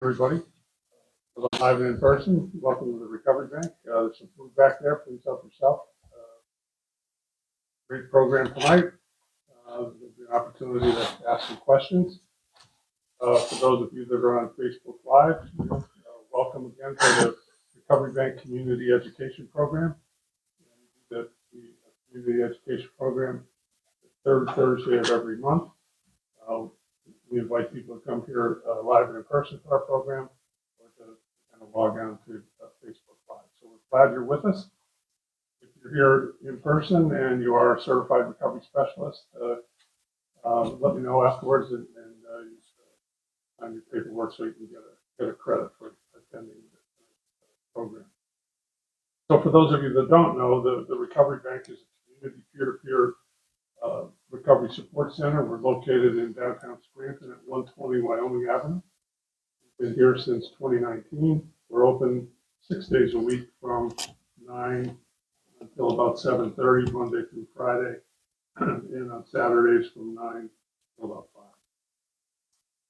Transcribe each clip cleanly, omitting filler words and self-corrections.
Everybody. We're live and in person. Welcome to the Recovery Bank. There's some food back there. Please help yourself. Great program tonight. There'll be an opportunity to ask some questions. For those of you that are on Facebook Live, welcome again to the Recovery Bank Community Education Program. The Community Education Program, the third Thursday of every month. We invite people to come here live and in person for our program, or to kind of log on to Facebook Live. So we're glad you're with us. If you're here in person and you are a certified recovery specialist, let me know afterwards and sign your paperwork so you can get a credit for attending the program. So for those of you that don't know, the Recovery Bank is a community peer-to-peer recovery support center. We're located in downtown Scranton at 120 Wyoming Avenue. We've been here since 2019. We're open 6 days a week from 9 until about 7:30, Monday through Friday, and on Saturdays from 9 till about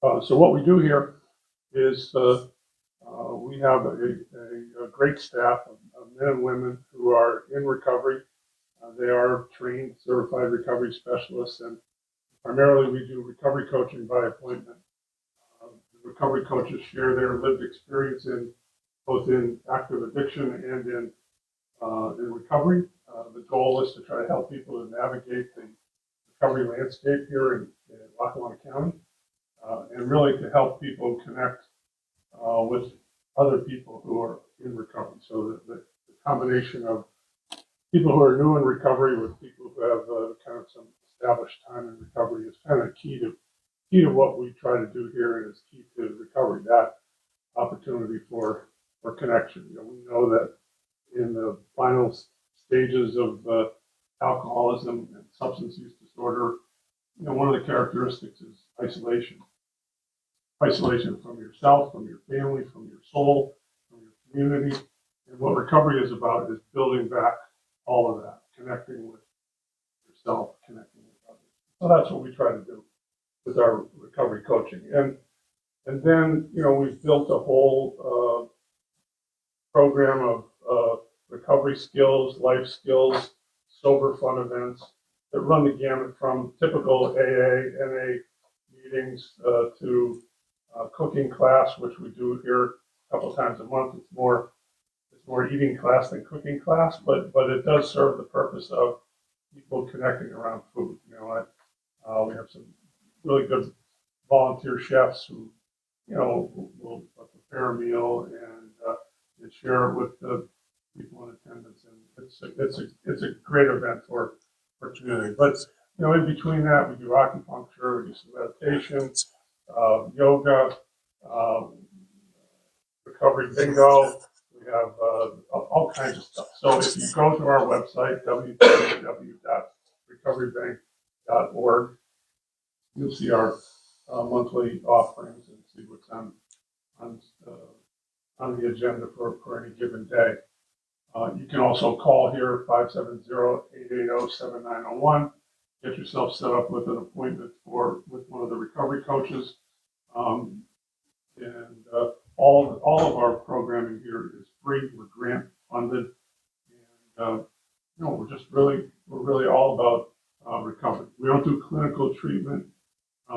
5. So what we do here is we have a great staff of men and women who are in recovery. They are trained, certified recovery specialists, and primarily we do recovery coaching by appointment. The recovery coaches share their lived experience in both in active addiction and in recovery. The goal is to try to help people to navigate the recovery landscape here in Lackawanna County, and really to help people connect with other people who are in recovery. So the combination of people who are new in recovery with people who have kind of some established time in recovery is kind of key to what we try to do here, and is key to recovery. That opportunity for connection. We know that in the final stages of alcoholism and substance use disorder, one of the characteristics is isolation. Isolation from yourself, from your family, from your soul, from your community. And what recovery is about is building back all of that, connecting with yourself, connecting with others. So that's what we try to do with our recovery coaching. And then, we've built a whole program of recovery skills, life skills, sober fun events that run the gamut from typical AA, NA meetings to cooking class, which we do here a couple times a month. It's more eating class than cooking class, but it does serve the purpose of people connecting around food. We have some really good volunteer chefs who, will prepare a meal and share it with the people in attendance, and it's a great event for community. But in between that, we do acupuncture, we do some meditation, yoga, recovery bingo. We have all kinds of stuff. So if you go to our website, www.recoverybank.org, you'll see our monthly offerings and see what's on the agenda for any given day. You can also call here, 570-880-7901. Get yourself set up with an appointment with one of the recovery coaches. All of our programming here is free. We're grant funded, and we're really all about recovery. We don't do clinical treatment.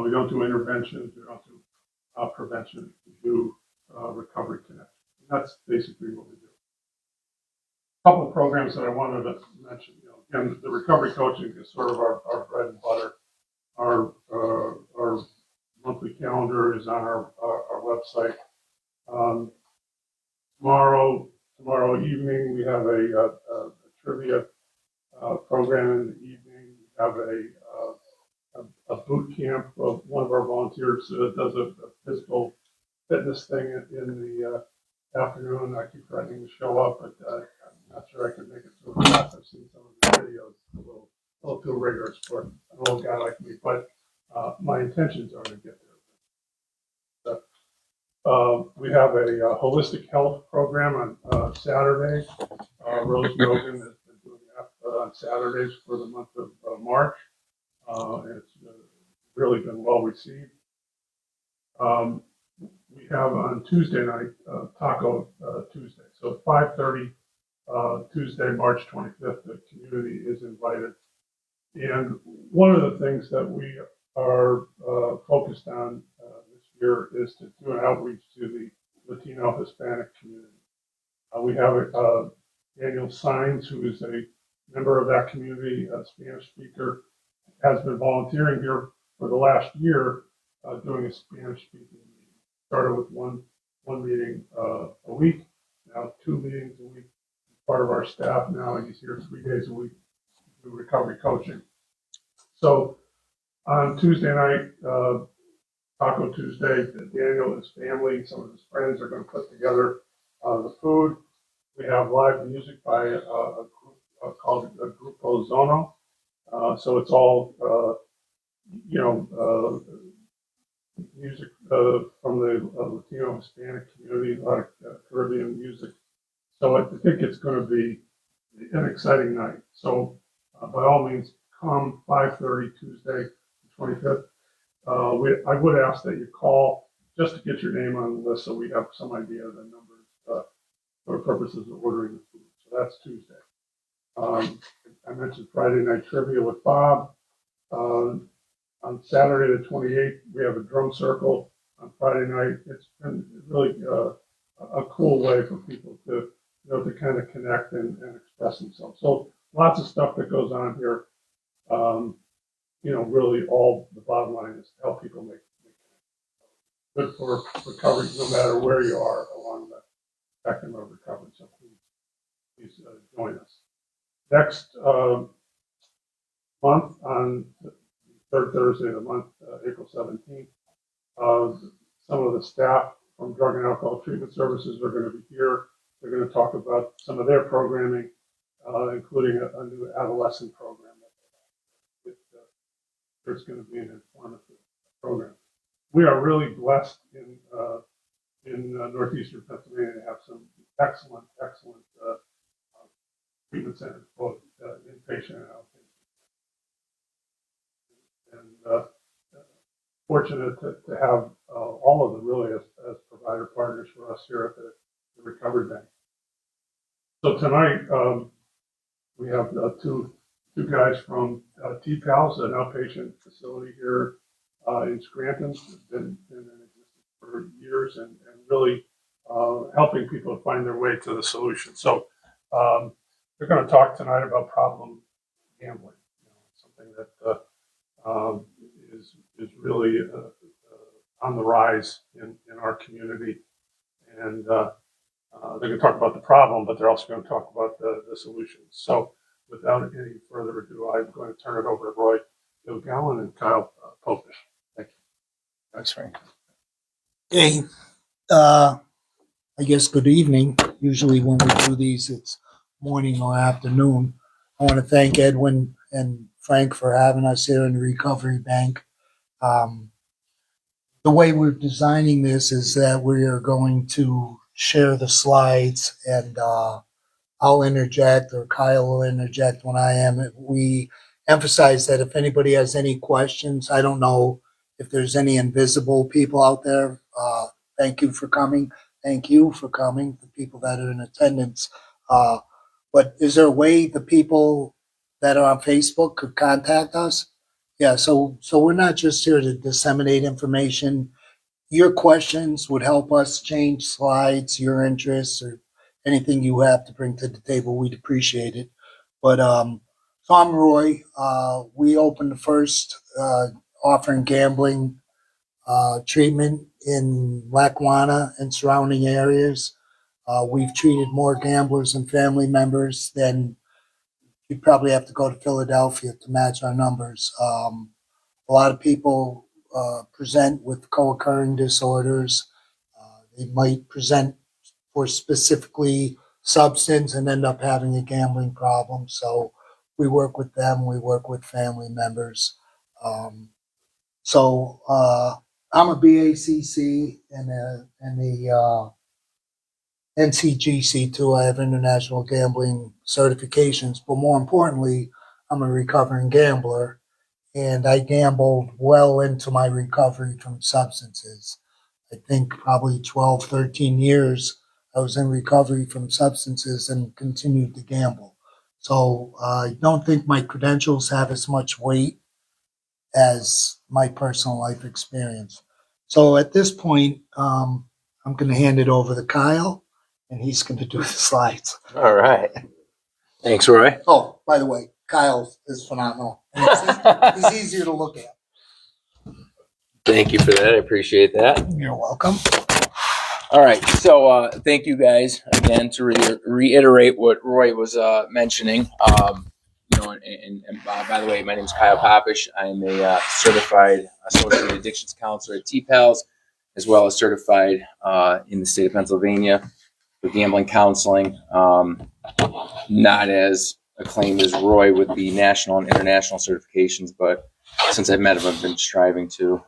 We don't do interventions. We don't do prevention. We do recovery connection. And that's basically what we do. A couple of programs that I wanted to mention. Again, the recovery coaching is sort of our bread and butter. Our monthly calendar is on our website. Tomorrow evening we have a trivia program in the evening. We have a boot camp. One of our volunteers does a physical fitness thing in the afternoon. I keep threatening to show up, but I'm not sure I can make it through class. I've seen some of the videos, a little too rigorous for an old guy like me, but my intentions are to get there. We have a holistic health program on Saturday. Rose Rogan has been doing that on Saturdays for the month of March. It's really been well received. we have on Tuesday night, Taco Tuesday. So at 5:30, Tuesday, March 25th, the community is invited. And one of the things that we are focused on this year is to do an outreach to the Latino Hispanic community. We have Daniel Sines, who is a member of that community, a Spanish speaker, has been volunteering here for the last year doing a Spanish speaking meeting. Started with one meeting a week, now 2 meetings a week. Part of our staff now, and he's here 3 days a week to do recovery coaching. So on Tuesday night, Taco Tuesday, Daniel and his family, some of his friends are going to put together the food. We have live music by a group called Grupo Zono. So it's all, music from the Latino Hispanic community, a lot of Caribbean music. So I think it's going to be an exciting night. So by all means, come 5:30 Tuesday, the 25th. I would ask that you call just to get your name on the list so we have some idea of the numbers for purposes of ordering the food. So that's Tuesday. I mentioned Friday night trivia with Bob. On Saturday the 28th, we have a drum circle on Friday night. It's been really a cool way for people to kind of connect and express themselves. So lots of stuff that goes on here. Really all the bottom line is to help people make good for recovery, no matter where you are along the spectrum of recovery. So please join us. Next month, on the third Thursday of the month, April 17th, some of the staff from Drug and Alcohol Treatment Services are going to be here. They're going to talk about some of their programming, including a new adolescent program. There's going to be an informative program. We are really blessed in northeastern Pennsylvania to have some excellent treatment centers, both inpatient and outpatient. And fortunate to have all of them really as provider partners for us here at the Recovery Bank. So tonight we have two guys from T-Pals, an outpatient facility here in Scranton. Been in existence for years and really helping people find their way to the solution. So we're going to talk tonight about problem gambling, something that is really on the rise in our community. And they're going to talk about the problem, but they're also going to talk about the solutions. So without any further ado, I'm going to turn it over to Roy Gilgallen and Kyle Popish. Thank you. Thanks, Frank. Hey, I guess good evening. Usually when we do these, it's morning or afternoon. I want to thank Edwin and Frank for having us here in the Recovery Bank. The way we're designing this is that we are going to share the slides, and I'll interject, or Kyle will interject when I am. We emphasize that if anybody has any questions, I don't know if there's any invisible people out there. Thank you for coming. Thank you for coming, the people that are in attendance. But is there a way the people that are on Facebook could contact us? Yeah, so we're not just here to disseminate information. Your questions would help us change slides, your interests, or anything you have to bring to the table. We'd appreciate it. But so I'm Roy. We opened the first offering gambling treatment in Lackawanna and surrounding areas. We've treated more gamblers and family members than you'd probably have to go to Philadelphia to match our numbers. A lot of people present with co-occurring disorders. They might present for specifically substance and end up having a gambling problem. So we work with them. We work with family members. So I'm a BACC and the NCGC too. I have international gambling certifications, but more importantly, I'm a recovering gambler, and I gambled well into my recovery from substances. I think probably 12, 13 years, I was in recovery from substances and continued to gamble. So I don't think my credentials have as much weight as my personal life experience. So at this point, I'm going to hand it over to Kyle, and he's going to do the slides. All right. Thanks, Roy. Oh, by the way, Kyle is phenomenal. And he's easier to look at. Thank you for that. I appreciate that. You're welcome. All right. So thank you guys again to reiterate what Roy was mentioning. By the way, my name is Kyle Popish. I'm a certified associate addictions counselor at T-Pals, as well as certified in the state of Pennsylvania for gambling counseling. Not as acclaimed as Roy with the national and international certifications, but since I've met him, I've been striving to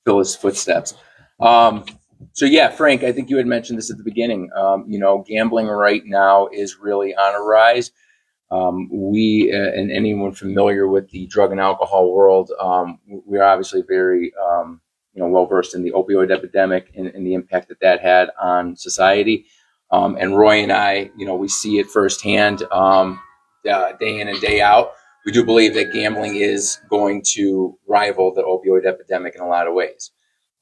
fill his footsteps. So yeah, Frank, I think you had mentioned this at the beginning. Gambling right now is really on a rise. We and anyone familiar with the drug and alcohol world, we're obviously very well versed in the opioid epidemic and the impact that had on society. And Roy and I, we see it firsthand day in and day out. We do believe that gambling is going to rival the opioid epidemic in a lot of ways.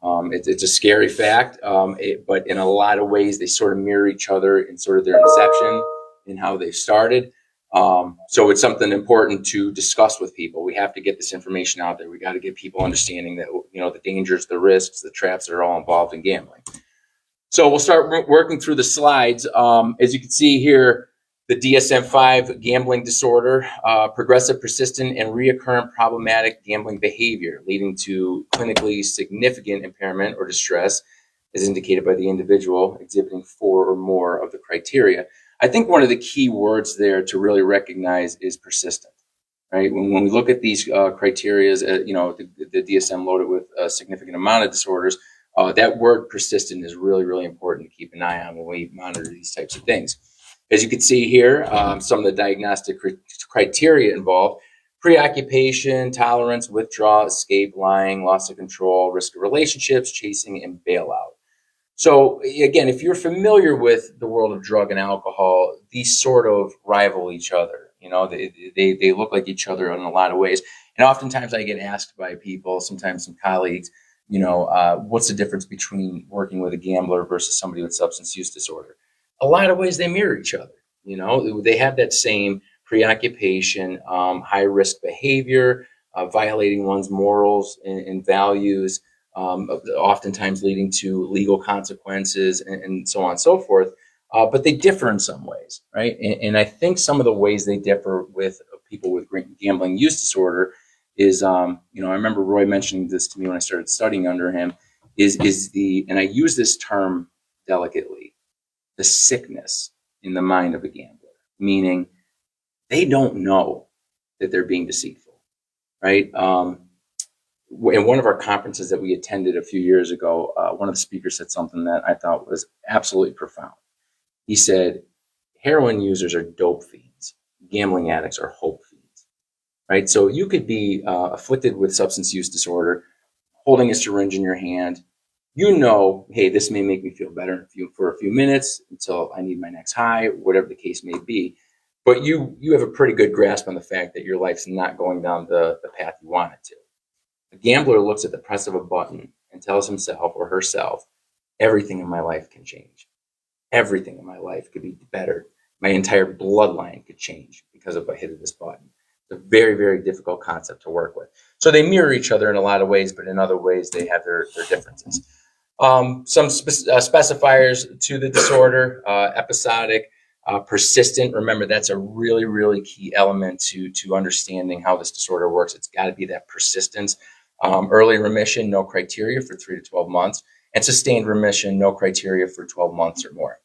It's a scary fact, but in a lot of ways, they sort of mirror each other in sort of their inception and how they started. So it's something important to discuss with people. We have to get this information out there. We got to get people understanding that, the dangers, the risks, the traps that are all involved in gambling. So we'll start working through the slides. As you can see here, the DSM-5 gambling disorder, progressive, persistent, and reoccurrent problematic gambling behavior leading to clinically significant impairment or distress as indicated by the individual exhibiting 4 or more of the criteria. I think one of the key words there to really recognize is persistent, right? When we look at these criteria, the DSM loaded with a significant amount of disorders, that word persistent is really, really important to keep an eye on when we monitor these types of things. As you can see here, some of the diagnostic criteria involved: preoccupation, tolerance, withdrawal, escape, lying, loss of control, risk of relationships, chasing, and bailout. So again, if you're familiar with the world of drug and alcohol, these sort of rival each other. They look like each other in a lot of ways. And oftentimes I get asked by people, sometimes some colleagues, what's the difference between working with a gambler versus somebody with substance use disorder? A lot of ways they mirror each other. They have that same preoccupation, high risk behavior, violating one's morals and values, oftentimes leading to legal consequences and so on and so forth. But they differ in some ways, right? And I think some of the ways they differ with people with gambling use disorder is, I remember Roy mentioning this to me when I started studying under him, and I use this term delicately, the sickness in the mind of a gambler, meaning they don't know that they're being deceitful, right? In one of our conferences that we attended a few years ago, one of the speakers said something that I thought was absolutely profound. He said, heroin users are dope fiends. Gambling addicts are hope fiends, right? So you could be afflicted with substance use disorder, holding a syringe in your hand. Hey, this may make me feel better for a few minutes until I need my next high, whatever the case may be. But you have a pretty good grasp on the fact that your life's not going down the path you want it to. A gambler looks at the press of a button and tells himself or herself, everything in my life can change. Everything in my life could be better. My entire bloodline could change because of a hit of this button. It's a very, very difficult concept to work with. So they mirror each other in a lot of ways, but in other ways they have their differences. Some specifiers to the disorder: episodic, persistent. Remember, that's a really, really key element to understanding how this disorder works. It's got to be that persistence. Early remission, no criteria for 3 to 12 months, and sustained remission, no criteria for 12 months or more.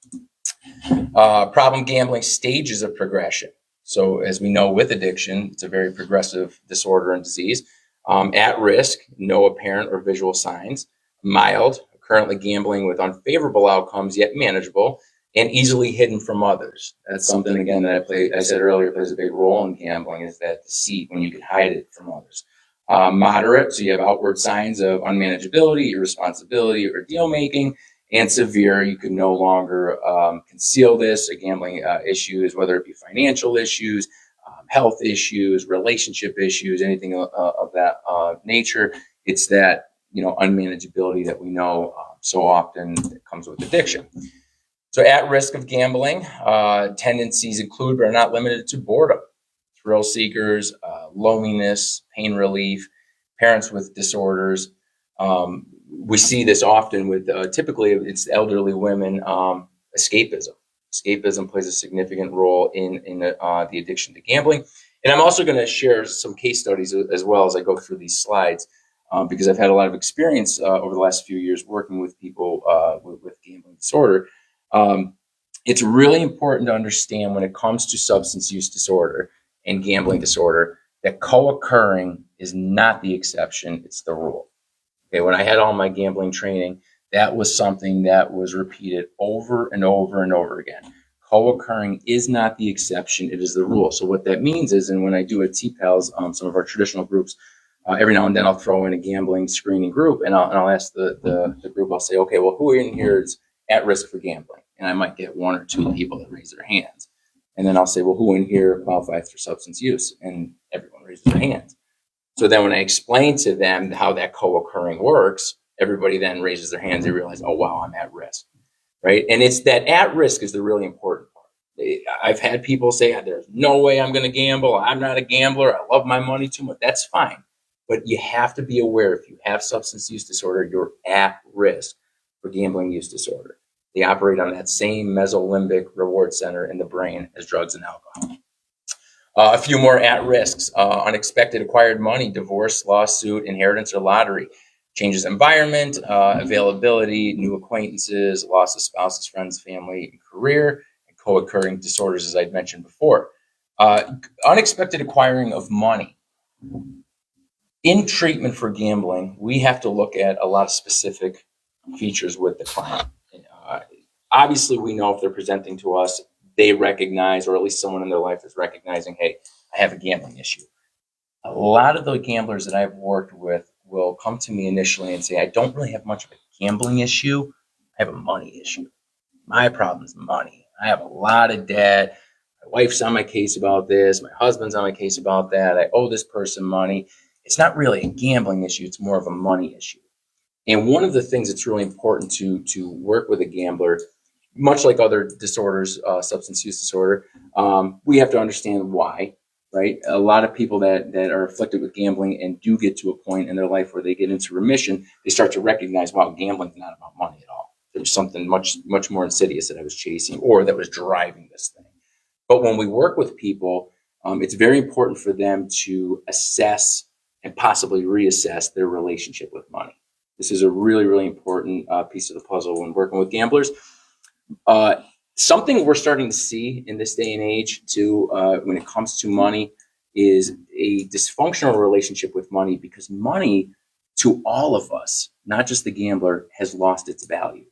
Problem gambling, stages of progression. So as we know with addiction, it's a very progressive disorder and disease. At risk, no apparent or visual signs. Mild, currently gambling with unfavorable outcomes, yet manageable, and easily hidden from others. That's something, again, that I said earlier, plays a big role in gambling, is that deceit, when you can hide it from others. Moderate, so you have outward signs of unmanageability, irresponsibility, or deal making. And severe, you can no longer conceal this. Gambling issues, whether it be financial issues, health issues, relationship issues, anything of that nature. It's that, unmanageability that we know so often that comes with addiction. So at risk of gambling, tendencies include but are not limited to boredom, thrill seekers, loneliness, pain relief, parents with disorders. We see this often with typically it's elderly women. Escapism. Escapism plays a significant role in the addiction to gambling. And I'm also going to share some case studies as well as I go through these slides, because I've had a lot of experience over the last few years working with people with gambling disorder. It's really important to understand when it comes to substance use disorder and gambling disorder that co-occurring is not the exception, it's the rule. Okay, when I had all my gambling training, that was something that was repeated over and over and over again. Co-occurring is not the exception, it is the rule. So what that means is, and when I do at TPALS, some of our traditional groups, every now and then I'll throw in a gambling screening group, and I'll ask the group, I'll say, okay, well, who in here is at risk for gambling? And I might get one or two people that raise their hands. And then I'll say, well, who in here qualifies for substance use? And everyone raises their hands. So then when I explain to them how that co-occurring works, everybody then raises their hands. They realize, oh, wow, I'm at risk, right? And it's that at risk is the really important part. I've had people say, there's no way I'm going to gamble. I'm not a gambler. I love my money too much. That's fine. But you have to be aware if you have substance use disorder, you're at risk for gambling use disorder. They operate on that same mesolimbic reward center in the brain as drugs and alcohol. A few more at risks: unexpected acquired money, divorce, lawsuit, inheritance, or lottery. Changes environment, availability, new acquaintances, loss of spouses, friends, family, and career, and co-occurring disorders, as I'd mentioned before. Unexpected acquiring of money. In treatment for gambling, we have to look at a lot of specific features with the client. Obviously, we know if they're presenting to us, they recognize, or at least someone in their life is recognizing, hey, I have a gambling issue. A lot of the gamblers that I've worked with will come to me initially and say, I don't really have much of a gambling issue. I have a money issue. My problem is money. I have a lot of debt. My wife's on my case about this. My husband's on my case about that. I owe this person money. It's not really a gambling issue. It's more of a money issue. And one of the things that's really important to work with a gambler, much like other disorders, substance use disorder, we have to understand why, right? A lot of people that are afflicted with gambling and do get to a point in their life where they get into remission, they start to recognize, wow, gambling is not about money at all. There's something much more insidious that I was chasing or that was driving this thing. But when we work with people, it's very important for them to assess and possibly reassess their relationship with money. This is a really, really important piece of the puzzle when working with gamblers. Something we're starting to see in this day and age too, when it comes to money, is a dysfunctional relationship with money, because money to all of us, not just the gambler, has lost its value,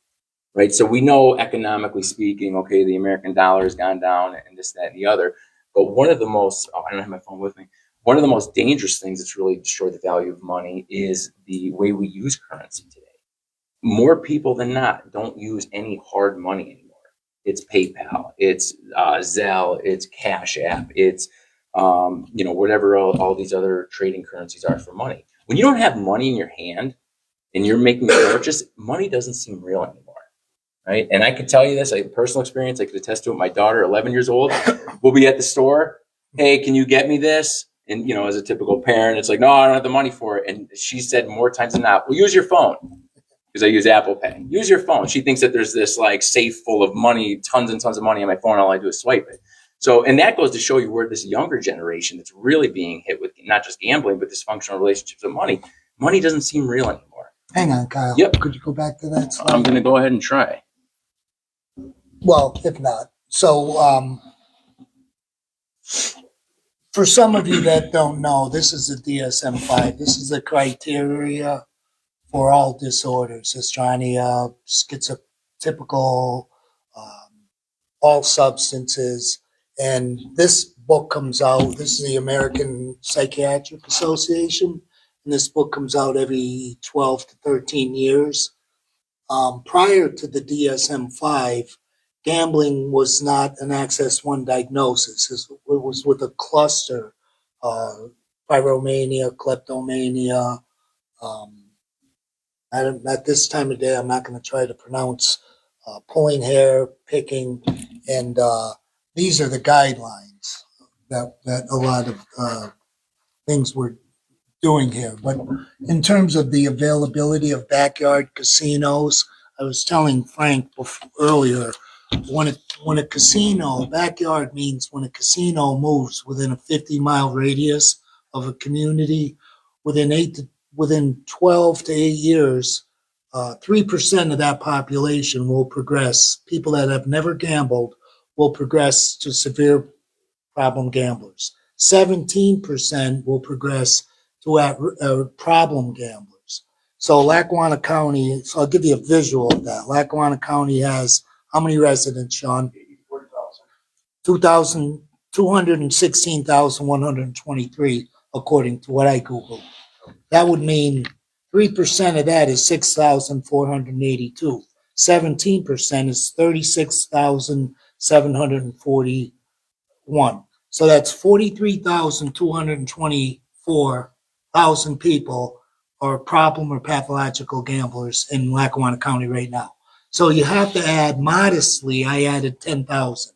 right? So we know, economically speaking, okay, the American dollar has gone down and this, that, and the other. But one of the most, I don't have my phone with me. One of the most dangerous things that's really destroyed the value of money is the way we use currency today. More people than not don't use any hard money anymore. It's PayPal, it's Zelle, it's Cash App, it's whatever all these other trading currencies are for money. When you don't have money in your hand and you're making a purchase, money doesn't seem real anymore, right? And I can tell you this, I have personal experience. I could attest to it. My daughter, 11 years old, will be at the store. Hey, can you get me this? And, as a typical parent, it's like, no, I don't have the money for it. And she said more times than not, well, use your phone. Because I use Apple Pay. Use your phone. She thinks that there's this like safe full of money, tons and tons of money on my phone. All I do is swipe it. So, and that goes to show you where this younger generation that's really being hit with not just gambling, but dysfunctional relationships with money. Money doesn't seem real anymore. Hang on, Kyle. Yep. Could you go back to that slide? I'm going to go ahead and try. Well, if not. So, for some of you that don't know, this is the DSM-5. This is the criteria for all disorders: schizophrenia, schizotypical, all substances. And this book comes out. This is the American Psychiatric Association, and this book comes out every 12 to 13 years. Prior to the DSM-5, gambling was not an Access 1 diagnosis. It was with a cluster, pyromania, kleptomania. At this time of day, I'm not going to try to pronounce pulling hair, picking, and these are the guidelines that a lot of things we're doing here. But in terms of the availability of backyard casinos, I was telling Frank earlier, when a casino, backyard means when a casino moves within a 50-mile radius of a community, within 12 to 8 years, 3% of that population will progress. People that have never gambled will progress to severe problem gamblers. 17% will progress to problem gamblers. So Lackawanna County, so I'll give you a visual of that. Lackawanna County has how many residents, Sean? 216,123, according to what I Googled. That would mean 3% of that is 6,482. 17% is 36,741. So that's 43,224,000 people are problem or pathological gamblers in Lackawanna County right now. So you have to add modestly, I added 10,000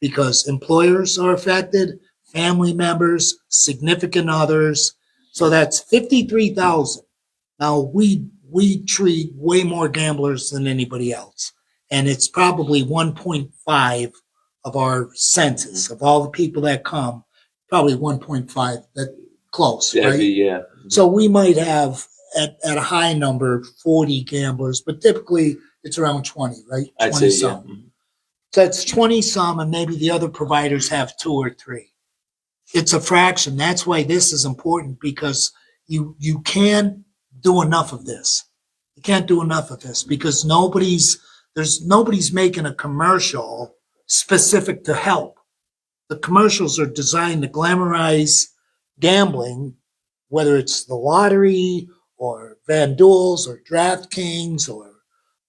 because employers are affected, family members, significant others. So that's 53,000. Now we treat way more gamblers than anybody else. And it's probably 1.5 of our census of all the people that come, probably 1.5 that close, right? Yeah. So we might have at a high number 40 gamblers, but typically it's around 20, right? I'd 20 say, yeah. some. So it's 20 some, and maybe the other providers have 2 or 3. It's a fraction. That's why this is important, because you can't do enough of this. You can't do enough of this because nobody's making a commercial specific to help. The commercials are designed to glamorize gambling, whether it's the lottery or FanDuel's or DraftKings or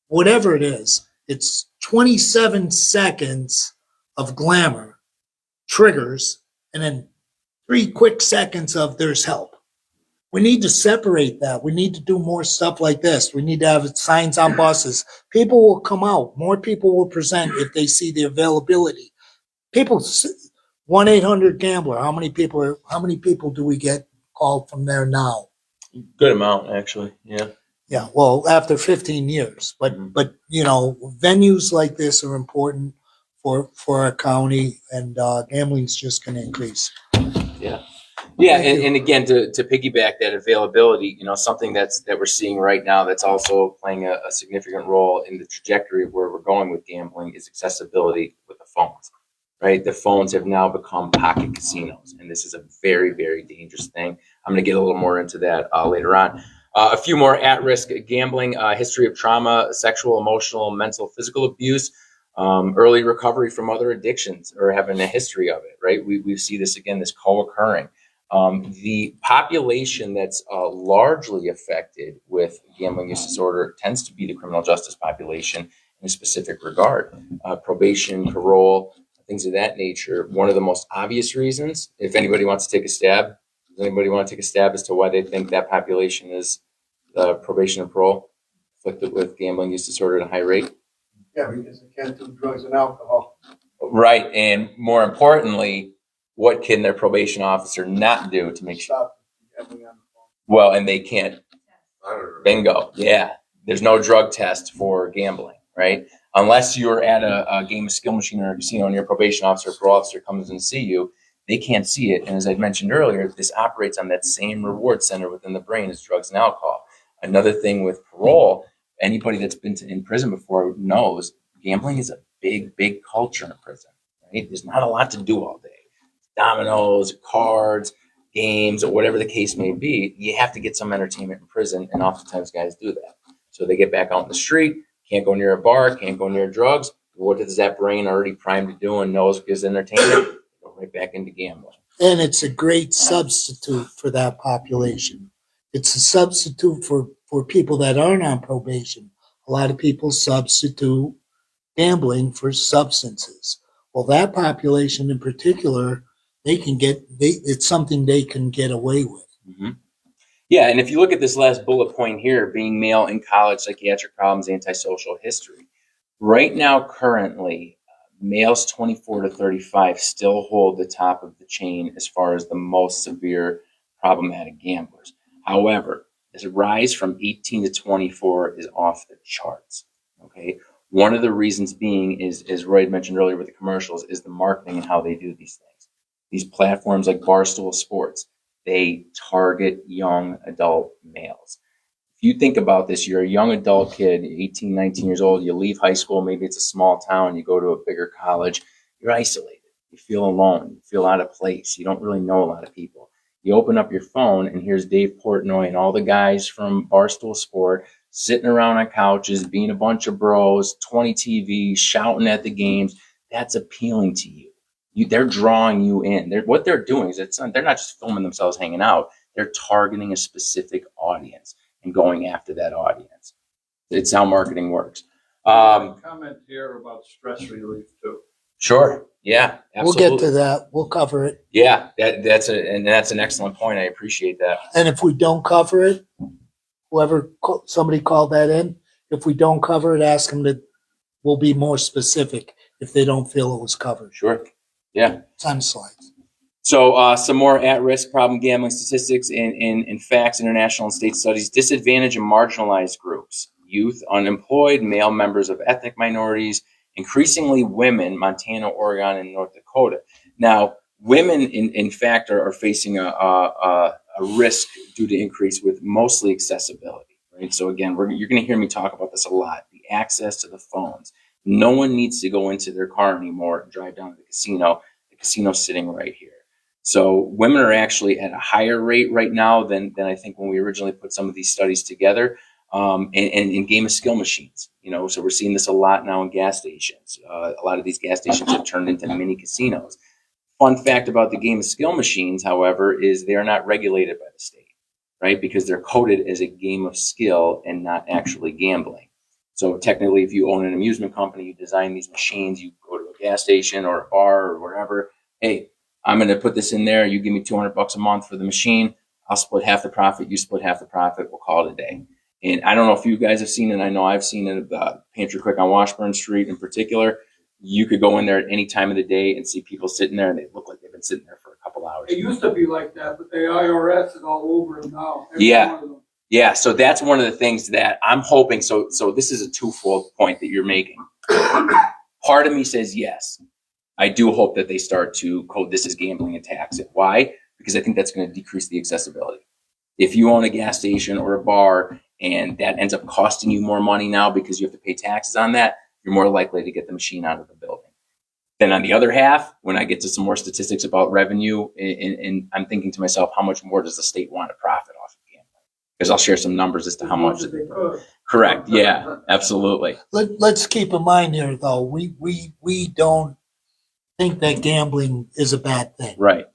whatever it is. It's 27 seconds of glamour triggers and then 3 quick seconds of there's help. We need to separate that. We need to do more stuff like this. We need to have signs on buses. People will come out. More people will present if they see the availability. People, 1-800-GAMBLER. How many people do we get called from there now? Good amount, actually. Yeah. Yeah, well, after 15 years, but venues like this are important for our county, and gambling's just going to increase. Yeah. Yeah, Thank you. and again, to piggyback that availability, something that we're seeing right now that's also playing a significant role in the trajectory of where we're going with gambling is accessibility with the phones, right? The phones have now become pocket casinos, and this is a very, very dangerous thing. I'm going to get a little more into that later on. A few more at-risk gambling, history of trauma, sexual, emotional, mental, physical abuse, early recovery from other addictions or having a history of it, right? We see this again, this co-occurring. The population that's largely affected with gambling use disorder tends to be the criminal justice population in a specific regard. Probation, parole, things of that nature. One of the most obvious reasons, if anybody wants to take a stab, does anybody want to take a stab as to why they think that population is probation and parole afflicted with gambling use disorder at a high rate? Yeah, because they can't do drugs and alcohol. Right, and more importantly, what can their probation officer not do to make sure? Stop gambling on the phone. Well, and they can't. Bingo. Yeah. There's no drug test for gambling, right? Unless you're at a game of skill machine or a casino and your probation officer or parole officer comes and see you, they can't see it. And as I mentioned earlier, this operates on that same reward center within the brain as drugs and alcohol. Another thing with parole, anybody that's been in prison before knows gambling is a big, big culture in prison, right? There's not a lot to do all day. Dominoes, cards, games, or whatever the case may be. You have to get some entertainment in prison, and oftentimes guys do that. So they get back out in the street, can't go near a bar, can't go near drugs. What is that brain already primed to do and knows gives entertainment? Go right back into gambling. And it's a great substitute for that population. It's a substitute for people that aren't on probation. A lot of people substitute gambling for substances. Well, that population in particular, it's something they can get away with. Mhm. Yeah, and if you look at this last bullet point here, being male in college, psychiatric problems, antisocial history, right now, currently, males 24 to 35 still hold the top of the chain as far as the most severe problematic gamblers. However, this rise from 18 to 24 is off the charts. Okay. One of the reasons being is, as Roy had mentioned earlier with the commercials, is the marketing and how they do these things. These platforms like Barstool Sports, they target young adult males. If you think about this, you're a young adult kid, 18, 19 years old, you leave high school, maybe it's a small town, you go to a bigger college, you're isolated. You feel alone, you feel out of place, you don't really know a lot of people. You open up your phone and here's Dave Portnoy and all the guys from Barstool Sport sitting around on couches, being a bunch of bros, 20 TVs, shouting at the games. That's appealing to you. They're drawing you in. What they're doing is they're not just filming themselves hanging out. They're targeting a specific audience and going after that audience. It's how marketing works. Comment here about stress relief too. Sure. Yeah, absolutely. We'll get to that. We'll cover it. Yeah, that's an excellent point. I appreciate that. And if we don't cover it, somebody called that in, if we don't cover it, ask them we'll be more specific if they don't feel it was covered. Sure. Yeah. It's on the slides. So some more at-risk problem gambling statistics in facts, international and state studies, disadvantaged and marginalized groups, youth, unemployed, male members of ethnic minorities, increasingly women, Montana, Oregon, and North Dakota. Now, women, in fact, are facing a risk due to increase with mostly accessibility, right? So again, you're going to hear me talk about this a lot, the access to the phones. No one needs to go into their car anymore and drive down to the casino. The casino's sitting right here. So women are actually at a higher rate right now than I think when we originally put some of these studies together. And in game of skill machines, so we're seeing this a lot now in gas stations. A lot of these gas stations have turned into mini casinos. Fun fact about the game of skill machines, however, is they are not regulated by the state, right? Because they're coded as a game of skill and not actually gambling. So technically, if you own an amusement company, you design these machines, you go to a gas station or a bar or wherever, hey, I'm going to put this in there. You give me $200 a month for the machine. I'll split half the profit. You split half the profit. We'll call it a day. And I don't know if you guys have seen it. I know I've seen it at Pantry Quick on Washburn Street in particular. You could go in there at any time of the day and see people sitting there, and they look like they've been sitting there for a couple hours. It used to be like that, but the IRS is all over them now. Yeah. One of them. Yeah, so that's one of the things that I'm hoping. So this is a twofold point that you're making. Part of me says yes. I do hope that they start to code this as gambling and tax it. Why? Because I think that's going to decrease the accessibility. If you own a gas station or a bar and that ends up costing you more money now because you have to pay taxes on that, you're more likely to get the machine out of the building. Then on the other half, when I get to some more statistics about revenue, and I'm thinking to myself, how much more does the state want to profit off of gambling? Because I'll share some numbers as to how much. They could. Correct. Yeah, absolutely. Let's keep in mind here, though, we don't think that gambling is a bad thing. Right.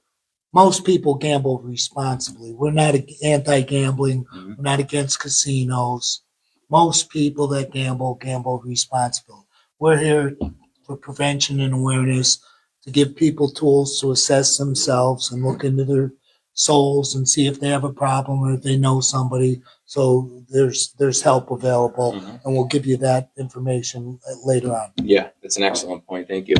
Most people gamble responsibly. We're not anti-gambling. Mm-hmm. We're not against casinos. Most people that gamble responsibly. We're here for prevention and awareness, to give people tools to assess themselves and look into their souls and see if they have a problem or if they know somebody. So there's help available, Mhm. and we'll give you that information later on. Yeah, that's an excellent point. Thank you.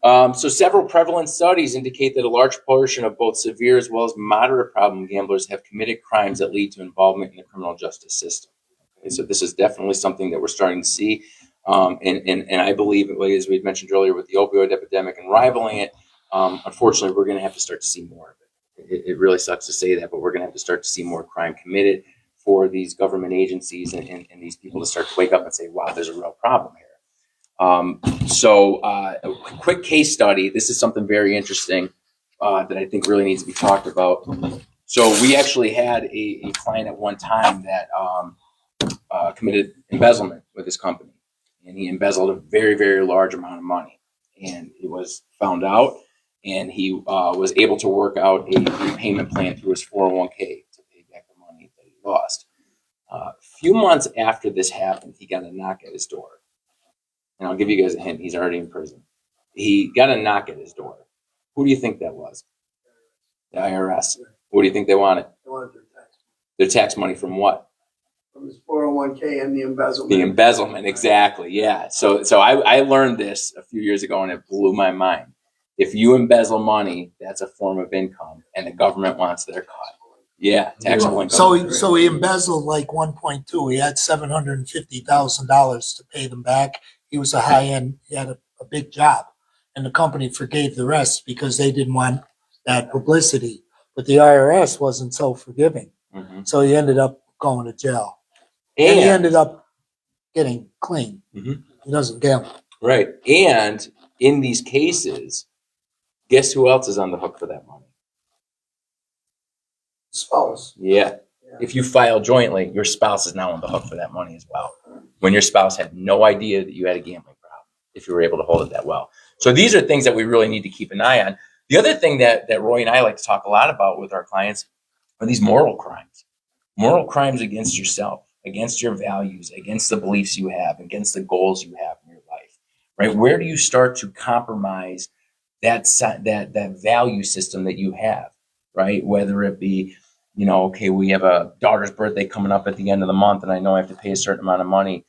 So several prevalent studies indicate that a large portion of both severe as well as moderate problem gamblers have committed crimes that lead to involvement in the criminal justice system. Okay, so this is definitely something that we're starting to see. And I believe, as we had mentioned earlier, with the opioid epidemic and rivaling it, unfortunately, we're going to have to start to see more of it. It really sucks to say that, but we're going to have to start to see more crime committed for these government agencies and these people to start to wake up and say, wow, there's a real problem here. A quick case study. This is something very interesting that I think really needs to be talked about. So we actually had a client at one time that committed embezzlement with his company. And he embezzled a very, very large amount of money. And it was found out, and he was able to work out a repayment plan through his 401k to pay back the money that he lost. A few months after this happened, he got a knock at his door. And I'll give you guys a hint. He's already in prison. He got a knock at his door. Who do you think that was? The IRS. What do you think they wanted? They wanted their tax Their tax money from what? from his 401k and the embezzlement. The embezzlement, exactly. Yeah. So I learned this a few years ago and it blew my mind. If you embezzle money, that's a form of income and the government wants their cut. Yeah, taxable income. So he embezzled like 1.2. He had $750,000 to pay them back. He was a high end. He had a big job, and the company forgave the rest because they didn't want that publicity. But the IRS wasn't so forgiving, Mhm. so he ended up going to jail. And he And ended up getting clean. Mhm. He doesn't gamble. right. And in these cases, guess who else is on the hook for that money? Spouse. Yeah. If you file jointly, your spouse is now on the hook for that money as well. When your spouse had no idea that you had a gambling problem, if you were able to hold it that well. So these are things that we really need to keep an eye on. The other thing that Roy and I like to talk a lot about with our clients are these moral crimes. Moral crimes against yourself, against your values, against the beliefs you have, against the goals you have in your life, right? Where do you start to compromise that value system that you have, right? Whether it be, okay, we have a daughter's birthday coming up at the end of the month and I know I have to pay a certain amount of money,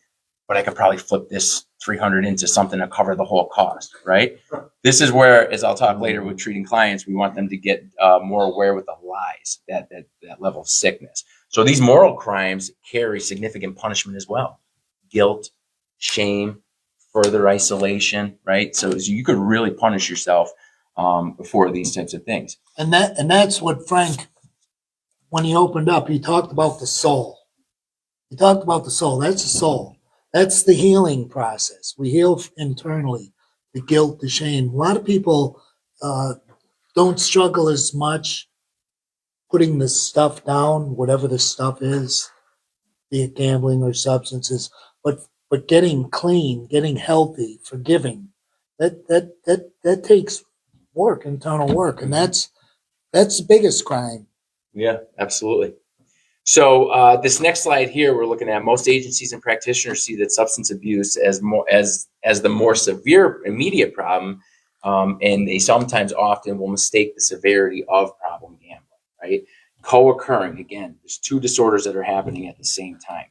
but I could probably flip this 300 into something to cover the whole cost, right? This is where, as I'll talk later with treating clients, we want them to get more aware with the lies, that level of sickness. So these moral crimes carry significant punishment as well. Guilt, shame, further isolation, right? So you could really punish yourself for these types of things. And that's what Frank, when he opened up, he talked about the soul. He talked about the soul. That's the soul. That's the healing process. We heal internally, the guilt, the shame. A lot of people don't struggle as much putting the stuff down, whatever the stuff is, be it gambling or substances, but getting clean, getting healthy, forgiving. That takes work, internal work, and that's the biggest crime. Yeah, absolutely. So this next slide here, we're looking at most agencies and practitioners see that substance abuse as the more severe immediate problem, and they sometimes often will mistake the severity of problem gambling, right? Co-occurring, again, there's two disorders that are happening at the same time.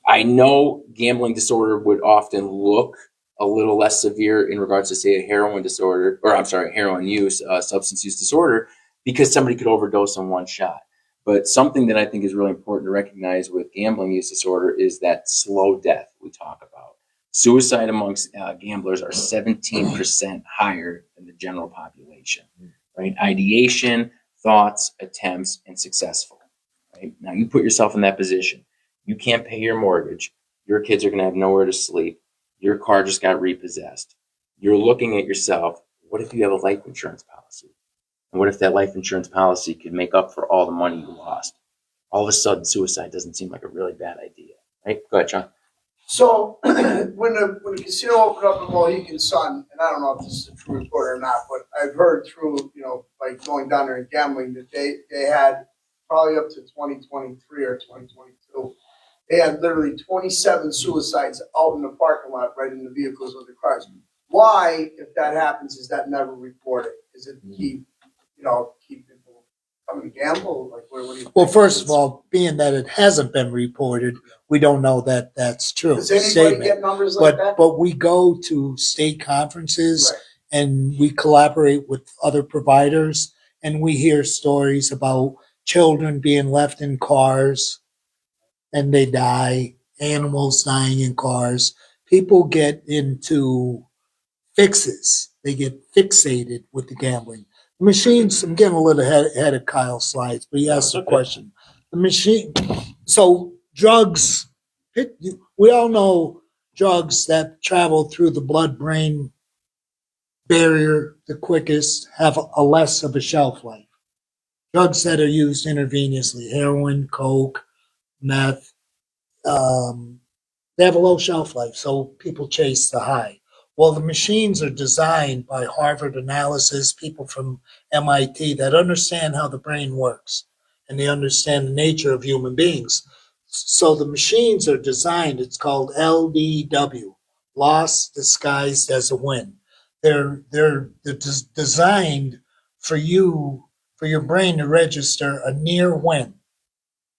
I know gambling disorder would often look a little less severe in regards to, say, a heroin disorder, or I'm sorry, heroin use, substance use disorder, because somebody could overdose on one shot. But something that I think is really important to recognize with gambling use disorder is that slow death we talk about. Suicide amongst gamblers are 17% higher than the general population, right? Ideation, thoughts, attempts, and successful, right? Now you put yourself in that position. You can't pay your mortgage. Your kids are going to have nowhere to sleep. Your car just got repossessed. You're looking at yourself. What if you have a life insurance policy? And what if that life insurance policy could make up for all the money you lost? All of a sudden, suicide doesn't seem like a really bad idea, right? Go ahead, John. So when the casino opened up in Mohegan Sun, and I don't know if this is a true report or not, but I've heard through, like going down there and gambling, that they had probably up to 2023 or 2022, they had literally 27 suicides out in the parking lot, right in the vehicles of the cars. Why, if that happens, is that never reported? Is it keep people coming to gamble? Like, what do you think? Well, first of all, being that it hasn't been reported, we don't know that that's true. Does anybody Statement. get numbers like that? But we go to state conferences Right. and we collaborate with other providers, and we hear stories about children being left in cars and they die, animals dying in cars. People get into fixes. They get fixated with the gambling. The machines, I'm getting a little ahead of Kyle's slides, but he asked a question. The machine, so drugs, we all know drugs that travel through the blood-brain barrier the quickest have a less of a shelf life. Drugs that are used intravenously, heroin, coke, meth, they have a low shelf life, so people chase the high. Well, the machines are designed by Harvard Analysis, people from MIT that understand how the brain works. and they understand the nature of human beings. So the machines are designed, it's called LDW, loss disguised as a win. They're designed for you, for your brain to register a near win.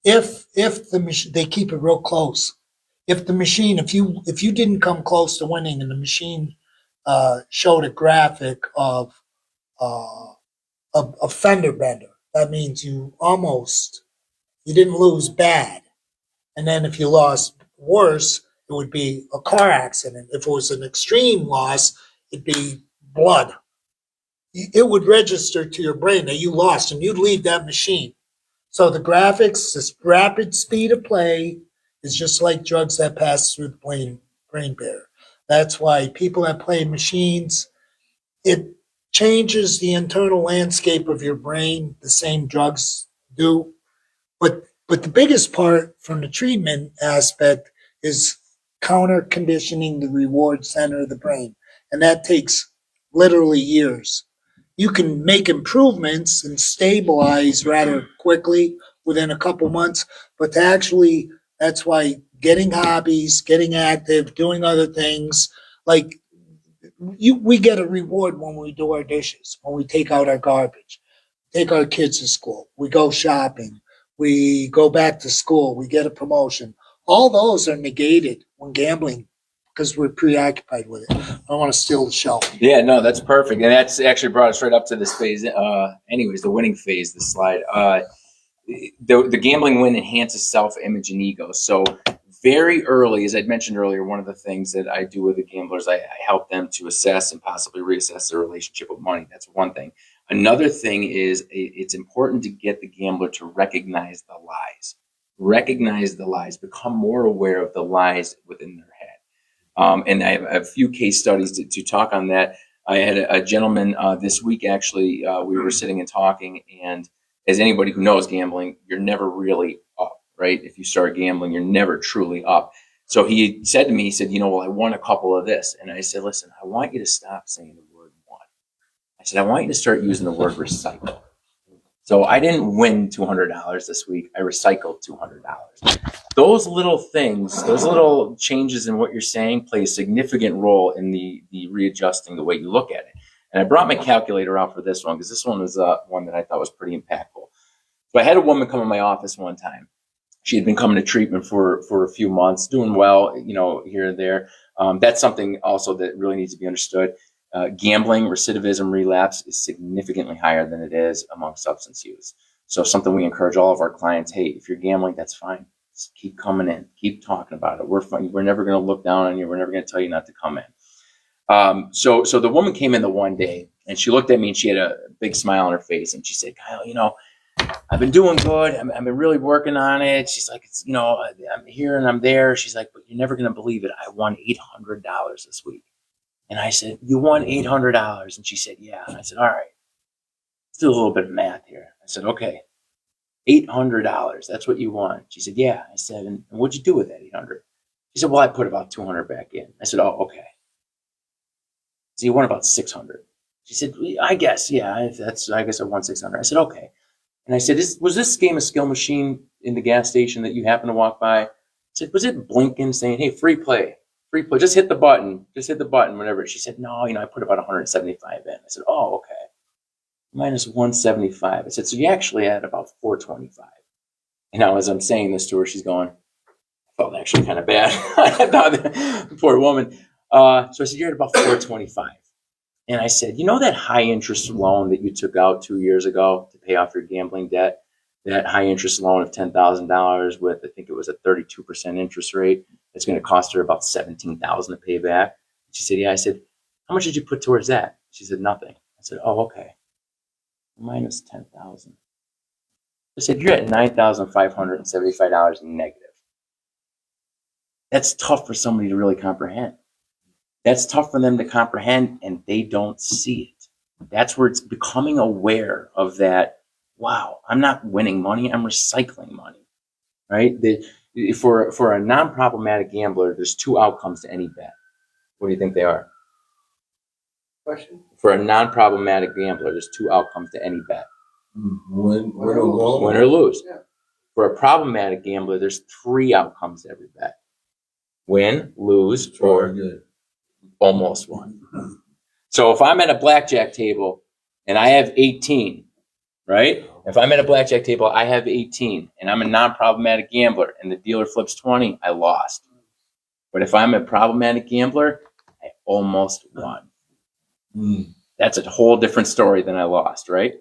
If the machine, they keep it real close. If the machine, if you didn't come close to winning and the machine showed a graphic of a fender bender, that means you didn't lose bad. And then if you lost worse, it would be a car accident. If it was an extreme loss, it'd be blood. It would register to your brain that you lost and you'd leave that machine. So the graphics, this rapid speed of play is just like drugs that pass through the brain barrier. That's why people that play machines, it changes the internal landscape of your brain, the same drugs do. But the biggest part from the treatment aspect is counter conditioning the reward center of the brain. And that takes literally years. You can make improvements and stabilize rather quickly within a couple months, but that's why getting hobbies, getting active, doing other things, like we get a reward when we do our dishes, when we take out our garbage, take our kids to school, we go shopping, we go back to school, we get a promotion. All those are negated when gambling because we're preoccupied with it. I don't want to steal the show. Yeah, no, that's perfect. And that's actually brought us right up to this phase. Anyways, the winning phase, the slide. The gambling win enhances self-image and ego. So very early, as I'd mentioned earlier, one of the things that I do with the gamblers, I help them to assess and possibly reassess their relationship with money. That's one thing. Another thing is it's important to get the gambler to recognize the lies. Recognize the lies. Become more aware of the lies within their head. And I have a few case studies to talk on that. I had a gentleman this week, actually, we were sitting and talking, and as anybody who knows gambling, you're never really up, right? If you start gambling, you're never truly up. So he said to me, he said, well, I won a couple of this. And I said, listen, I want you to stop saying the word won. I said, I want you to start using the word recycle. So I didn't win $200 this week. I recycled $200. Those little things, those little changes in what you're saying play a significant role in the readjusting the way you look at it. And I brought my calculator out for this one because this one was one that I thought was pretty impactful. So I had a woman come in my office one time. She had been coming to treatment for a few months, doing well, here and there. That's something also that really needs to be understood. Gambling, recidivism, relapse is significantly higher than it is among substance use. So something we encourage all of our clients, hey, if you're gambling, that's fine. Just keep coming in. Keep talking about it. We're fine. We're never going to look down on you. We're never going to tell you not to come in. So the woman came in the one day and she looked at me and she had a big smile on her face and she said, Kyle, I've been doing good. I've been really working on it. She's like, I'm here and I'm there. She's like, but you're never going to believe it. I won $800 this week. And I said, you won $800. And she said, yeah. And I said, all right, let's do a little bit of math here. I said, okay, $800. That's what you won. She said, yeah. I said, and what'd you do with that $800? She said, well, I put about $200 back in. I said, oh, okay. So you won about $600. She said, I guess, yeah, I guess I won $600. I said, okay. And I said, was this game of skill machine in the gas station that you happened to walk by? I said, was it blinking saying, hey, free play, just hit the button, whatever. She said, no, I put about 175 in. I said, oh, okay. Minus 175. I said, so you actually had about 425. And now as I'm saying this to her, she's going, I felt actually kind of bad. The poor woman. So I said, you're at about 425. And I said, that high interest loan that you took out 2 years ago to pay off your gambling debt, that high interest loan of $10,000 with, I think it was a 32% interest rate. It's going to cost her about $17,000 to pay back. She said, yeah. I said, how much did you put towards that? She said, nothing. I said, oh, okay. Minus 10,000. I said, you're at $9,575 negative. That's tough for somebody to really comprehend. That's tough for them to comprehend, and they don't see it. That's where it's becoming aware of that. Wow, I'm not winning money, I'm recycling money, right? For a non-problematic gambler, there's two outcomes to any bet. What do you think they are? Question? For a non-problematic gambler, there's two outcomes to any bet. Win or go. Win or lose. Yeah. For a problematic gambler, there's 3 outcomes to every bet: win, lose, Try or again. almost won. So if I'm at a blackjack table and I have 18, right? If I'm at a blackjack table, I have 18, and I'm a non-problematic gambler, and the dealer flips 20, I lost. But if I'm a problematic gambler, I almost won. That's a whole different story than I lost, right?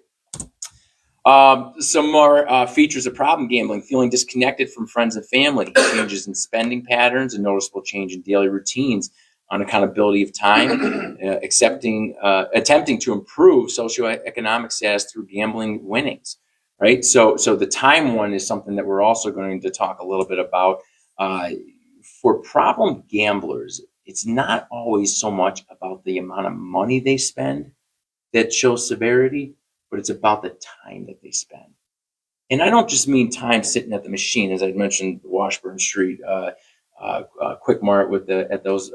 Some more features of problem gambling: feeling disconnected from friends and family, changes in spending patterns, a noticeable change in daily routines, unaccountability of time, attempting to improve socioeconomic status through gambling winnings, right? So the time one is something that we're also going to talk a little bit about. For problem gamblers, it's not always so much about the amount of money they spend that shows severity, but it's about the time that they spend. And I don't just mean time sitting at the machine, as I mentioned, Washburn Street, Quick Mart at those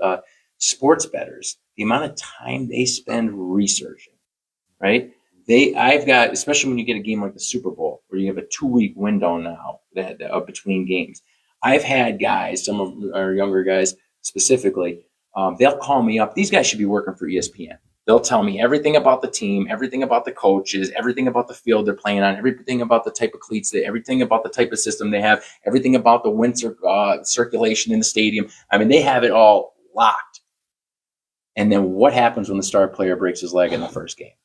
sports bettors. The amount of time they spend researching, right? I've got, especially when you get a game like the Super Bowl, where you have a 2-week window now between games. I've had guys, some of our younger guys specifically, they'll call me up. These guys should be working for ESPN. They'll tell me everything about the team, everything about the coaches, everything about the field they're playing on, everything about the type of cleats, everything about the type of system they have, everything about the wind circulation in the stadium. I mean, they have it all locked. And then what happens when the star player breaks his leg in the first game,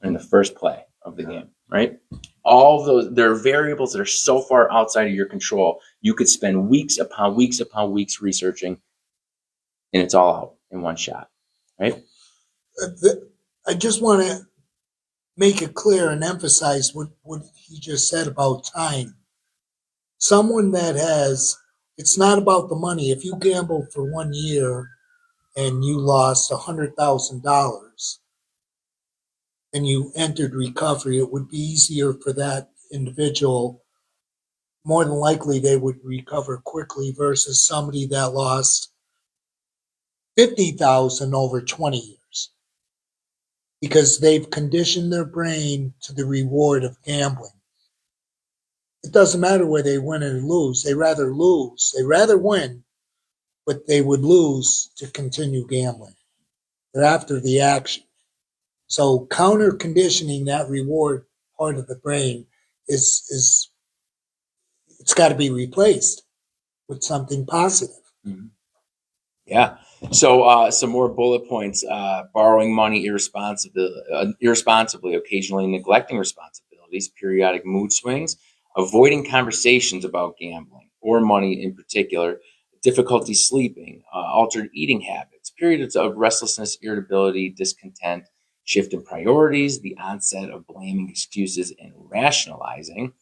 in the first play of the game, right? All of those, there are variables that are so far outside of your control. You could spend weeks upon weeks upon weeks researching, and it's all out in one shot, right? I just want to make it clear and emphasize what he just said about time. Someone that it's not about the money. If you gambled for 1 year and you lost $100,000 and you entered recovery, it would be easier for that individual. More than likely, they would recover quickly versus somebody that lost 50,000 over 20 years. Because they've conditioned their brain to the reward of gambling. It doesn't matter whether they win or lose. They rather lose. They rather win, but they would lose to continue gambling. They're after the action. So counter conditioning that reward part of the brain is it's got to be replaced with something positive. Mm-hmm. Yeah. So some more bullet points: borrowing money irresponsibly, occasionally neglecting responsibilities, periodic mood swings, avoiding conversations about gambling or money in particular, difficulty sleeping, altered eating habits, periods of restlessness, irritability, discontent, shift in priorities, the onset of blaming, excuses, and rationalizing.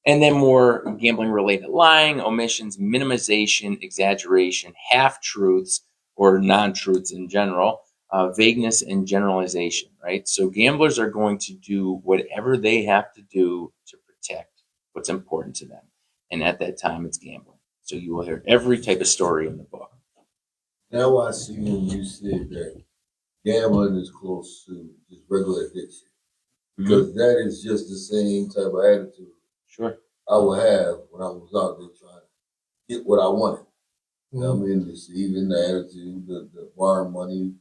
And then more gambling related lying, omissions, minimization, exaggeration, half truths or non truths in general, vagueness and generalization, right? So gamblers are going to do whatever they have to do to protect what's important to them. And at that time, it's gambling. So you will hear every type of story in the book. Now I see when you said that gambling is close to just regular addiction. Because that is just the same type of attitude Sure. I would have when I was out there trying to get what I wanted. You know what I mean? Deceiving the attitude, the borrowing money,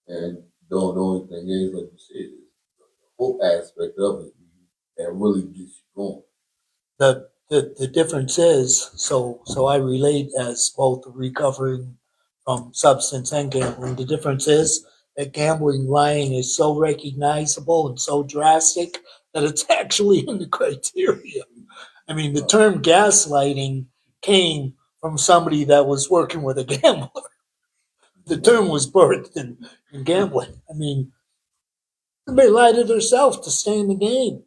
and don't know anything else, like you said, is the whole aspect of it that really gets you going. The difference is, so I relate as both recovering from substance and gambling. The difference is that gambling lying is so recognizable and so drastic that it's actually in the criteria. I mean, the term gaslighting came from somebody that was working with a gambler. The term was birthed in gambling. I mean, somebody lied to themselves to stay in the game.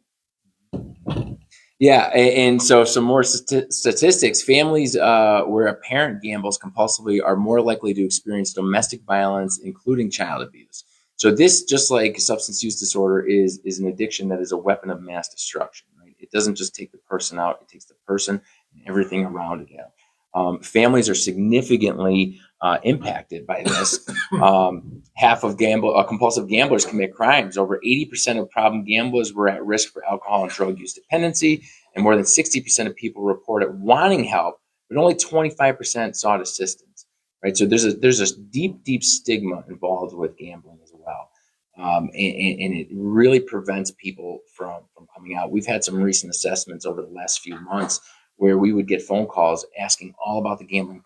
Yeah, and so some more statistics. Families where a parent gambles compulsively are more likely to experience domestic violence, including child abuse. So this, just like substance use disorder, is an addiction that is a weapon of mass destruction. Right? It doesn't just take the person out; it takes the person and everything around it out. Families are significantly impacted by this. Half of compulsive gamblers commit crimes. Over 80% of problem gamblers were at risk for alcohol and drug use dependency, and more than 60% of people reported wanting help, but only 25% sought assistance. Right, so there's a deep stigma involved with gambling as well, and it really prevents people from coming out. We've had some recent assessments over the last few months where we would get phone calls asking all about the gambling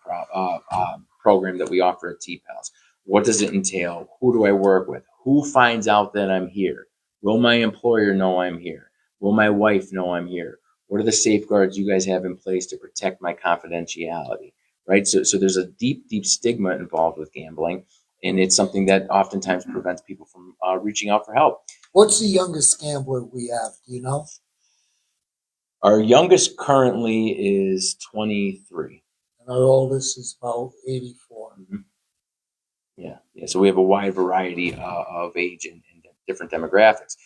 program that we offer at TPALS. What does it entail? Who do I work with? Who finds out that I'm here? Will my employer know I'm here? Will my wife know I'm here? What are the safeguards you guys have in place to protect my confidentiality? Right? So there's a deep stigma involved with gambling, and it's something that oftentimes prevents people from reaching out for help. What's the youngest gambler we have? Do you know? Our youngest currently is 23. And our oldest is about 84. Yeah. So we have a wide variety of age and different demographics.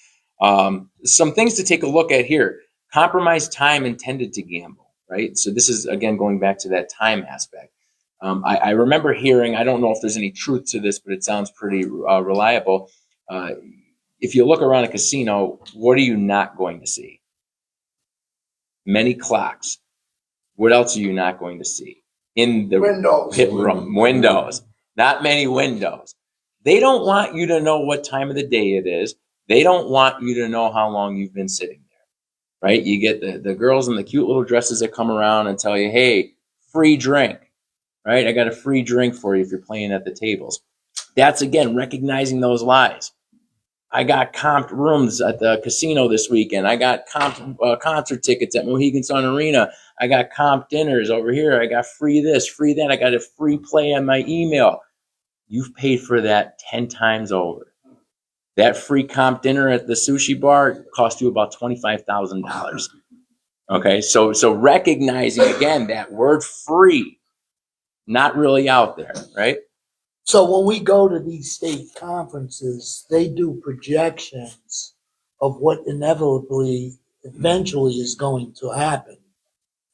Some things to take a look at here. Compromised time intended to gamble, right? So this is, again, going back to that time aspect. I remember hearing, I don't know if there's any truth to this, but it sounds pretty reliable. If you look around a casino, what are you not going to see? Many clocks. What else are you not going to see? In the Windows. pit room, windows. Not many windows. They don't want you to know what time of the day it is. They don't want you to know how long you've been sitting there, right? You get the girls in the cute little dresses that come around and tell you, hey, free drink, right? I got a free drink for you if you're playing at the tables. That's, again, recognizing those lies. I got comped rooms at the casino this weekend. I got comped concert tickets at Mohegan Sun Arena. I got comped dinners over here. I got free this, free that. I got a free play on my email. You've paid for that 10 times over. That free comp dinner at the sushi bar cost you about $25,000. Okay, so recognizing, again, that word free, not really out there, right? So when we go to these state conferences, they do projections of what inevitably, eventually is going to happen.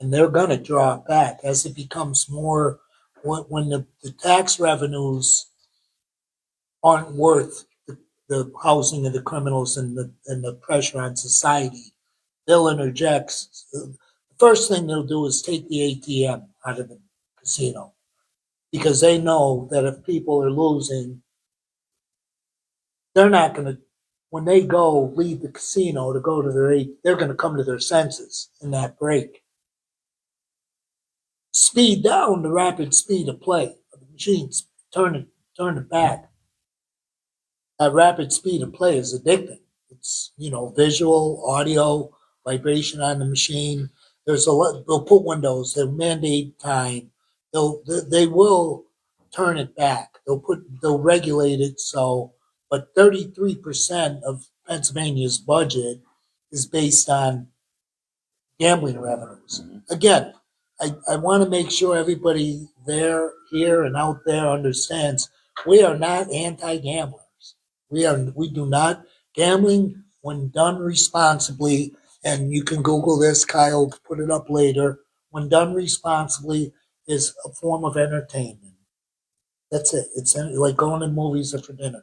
And they're going to draw it back as it becomes more, when the tax revenues aren't worth the housing of the criminals and the pressure on society, they'll interject. The first thing they'll do is take the ATM out of the casino, because they know that if people are losing, they're not going to, when they leave the casino to go to they're going to come to their senses in that break. Speed down the rapid speed of play of the machines. Turn it back. That rapid speed of play is addicting. It's, visual, audio, vibration on the machine. There's they'll put windows, they'll mandate time. They will turn it back. They'll regulate it but 33% of Pennsylvania's budget is based on gambling revenues. Again, I want to make sure everybody here and out there understands we are not anti-gamblers. We do not. Gambling, when done responsibly, and you can Google this, Kyle, put it up later, when done responsibly, is a form of entertainment. That's it. It's like going to movies or for dinner.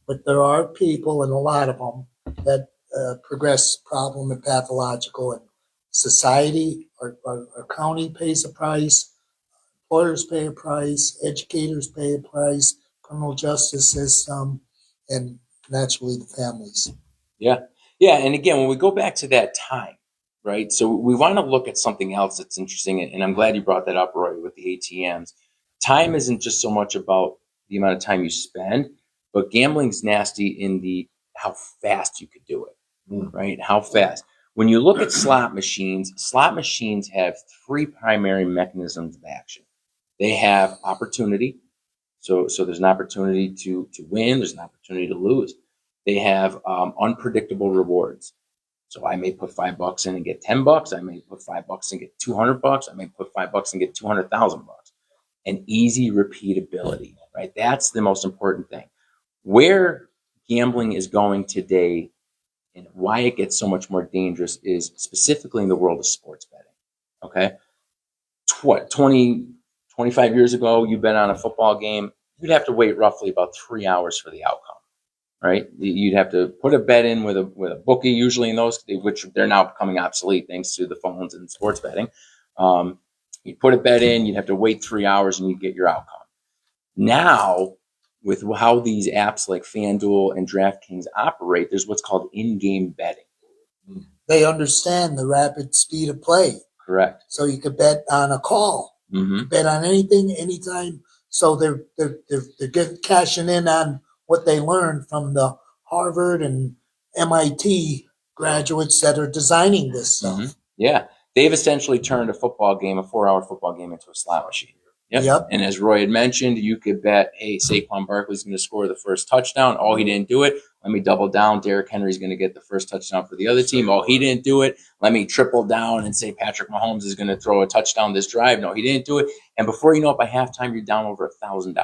But there are people, and a lot of them, that progress problem and pathological, and society, our county pays a price, employers pay a price, educators pay a price, criminal justice system, and naturally the families. Yeah. And again, when we go back to that time, right? So we want to look at something else that's interesting, and I'm glad you brought that up, Roy, with the ATMs. Time isn't just so much about the amount of time you spend, but gambling's nasty in the how fast you could do it, right? How fast. When you look at slot machines have three primary mechanisms of action. They have opportunity. So there's an opportunity to win. There's an opportunity to lose. They have unpredictable rewards. So I may put $5 in and get $10. I may put $5 and get $200. I may put $5 and get $200,000. And easy repeatability, right? That's the most important thing. Where gambling is going today and why it gets so much more dangerous is specifically in the world of sports betting. Okay, 20 25 years ago, you've been on a football game, you'd have to wait roughly about 3 hours for the outcome, right? You'd have to put a bet in with a bookie, usually in those, which they're now becoming obsolete thanks to the phones and sports betting. You put a bet in, you'd have to wait 3 hours and you'd get your outcome. Now, with how these apps like FanDuel and DraftKings operate, there's what's called in-game betting. They understand the rapid speed of play. Correct. So you could bet on a call, Mm-hmm. bet on anything, anytime. So they're cashing in on what they learned from the Harvard and MIT graduates that are designing this stuff. Mm-hmm. Yeah. They've essentially turned a football game, a 4-hour football game, into a slot machine. Yep. And as Roy had mentioned, you could bet, hey, Saquon Barkley's going to score the first touchdown. Oh, he didn't do it. Let me double down. Derrick Henry's going to get the first touchdown for the other team. Oh, he didn't do it. Let me triple down and say Patrick Mahomes is going to throw a touchdown this drive. No, he didn't do it. And before you know it, by halftime, you're down over $1,000.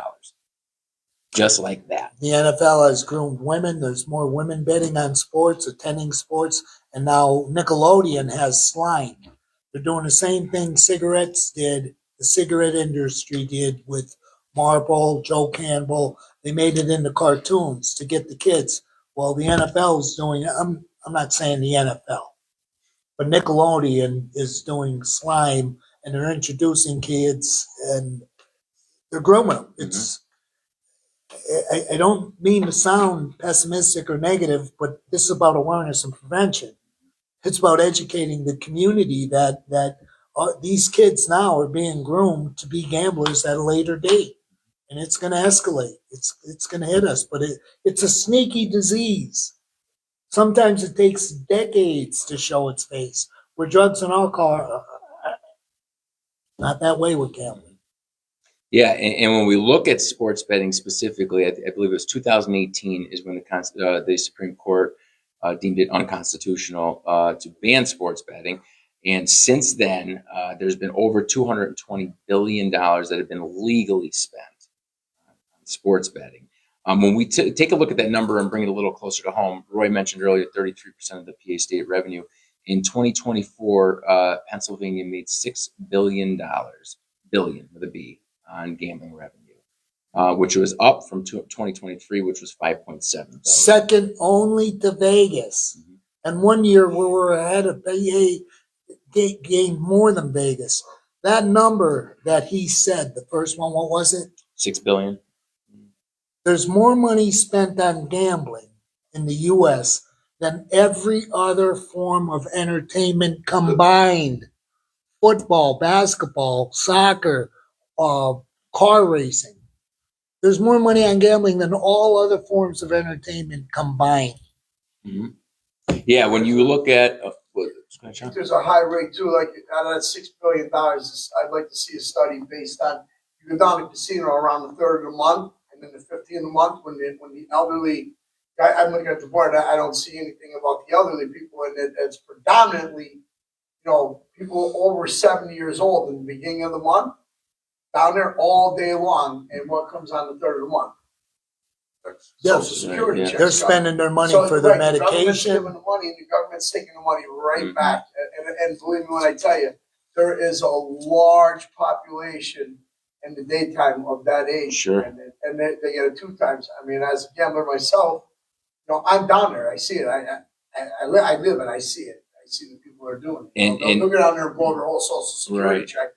Just like that. The NFL has groomed women. There's more women betting on sports, attending sports, and now Nickelodeon has slime. They're doing the same thing cigarettes did, the cigarette industry did with Marlboro, Joe Campbell. They made it into cartoons to get the kids. Well, the NFL is doing, I'm not saying the NFL, but Nickelodeon is doing slime, and they're introducing kids and they're grooming them. It's, I don't mean to sound pessimistic or negative, but this is about awareness and prevention. It's about educating the community that these kids now are being groomed to be gamblers at a later date, and it's going to escalate. It's going to hit us, but it's a sneaky disease. Sometimes it takes decades to show its face. Where drugs and alcohol are not that way with gambling. Yeah, and when we look at sports betting specifically, I believe it was 2018 is when the Supreme Court deemed it unconstitutional to ban sports betting. And since then, there's been over $220 billion that have been legally spent on sports betting. When we take a look at that number and bring it a little closer to home, Roy mentioned earlier 33% of the PA state revenue. In 2024, Pennsylvania made $6 billion, billion with a B, on gambling revenue, which was up from 2023, which was 5.7 billion. Second only to Vegas. Mhm. And one year we were ahead of PA, gained more than Vegas. That number that he said, the first one, what was it? 6 billion. There's more money spent on gambling in the U.S. than every other form of entertainment combined. Football, basketball, soccer, car racing. There's more money on gambling than all other forms of entertainment combined. Mm-hmm. Yeah, when you look at I think there's a high rate too, like out of that $6 billion, I'd like to see a study based on, you go down to the casino around the third of the month, and then the 15th of the month when the elderly, I'm looking at the board, I don't see anything about the elderly people, and it's predominantly, people over 70 years old in the beginning of the month, down there all day long, and what comes on the third of the month? Yes. Social Security Yeah. checks. They're spending their money So, for their right, the government's medication. giving the money, and the government's taking the money right Mhm. back. And believe me when I tell you, there is a large population in the daytime of that age. Sure. And they get it 2 times. I mean, as a gambler myself, I'm down there. I see it. I live it. I see it. I see the people are doing it. And they'll get down there and blow their whole Social Security Right. check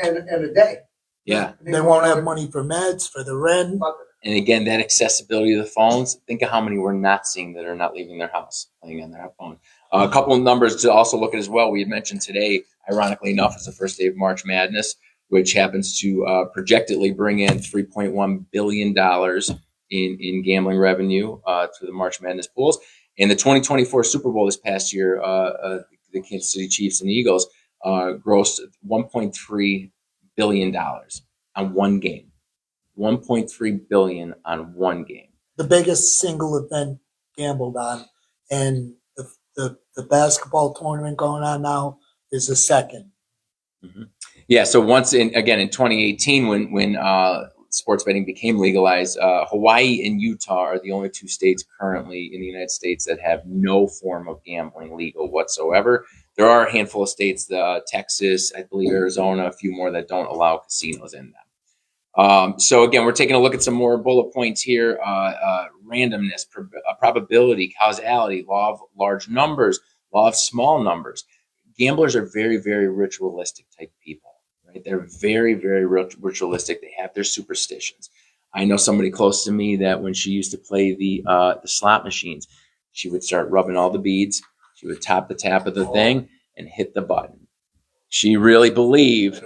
in a day. yeah. They won't have money for meds, for the rent. And again, that accessibility of the phones, think of how many we're not seeing that are not leaving their house, playing on their phone. A couple of numbers to also look at as well. We had mentioned today, ironically enough, is the first day of March Madness, which happens to projectedly bring in $3.1 billion in gambling revenue to the March Madness pools. In the 2024 Super Bowl this past year, the Kansas City Chiefs and Eagles grossed $1.3 billion on one game. 1.3 billion on one game. The biggest single event gambled on, and the basketball tournament going on now is the second. Mm-hmm. Yeah. So once in 2018, when sports betting became legalized, Hawaii and Utah are the only 2 states currently in the United States that have no form of gambling legal whatsoever. There are a handful of states, Texas, I believe Arizona, a few more that don't allow casinos in them. So again, we're taking a look at some more bullet points here. Randomness, probability, causality, law of large numbers, law of small numbers. Gamblers are very, very ritualistic type people, right? They're very, very ritualistic. They have their superstitions. I know somebody close to me that when she used to play the slot machines, she would start rubbing all the beads. She would tap the tap of the thing and hit the button. She really believed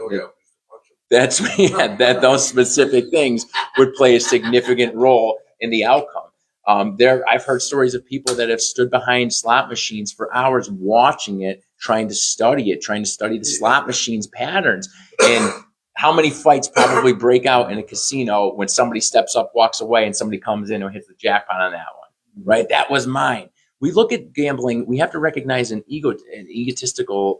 that's that those specific things would play a significant role in the outcome. I've heard stories of people that have stood behind slot machines for hours watching it, trying to study the slot machines patterns, and how many fights probably break out in a casino when somebody steps up, walks away, and somebody comes in and hits the jackpot on that one, right? That was mine. We look at gambling, we have to recognize an egotistical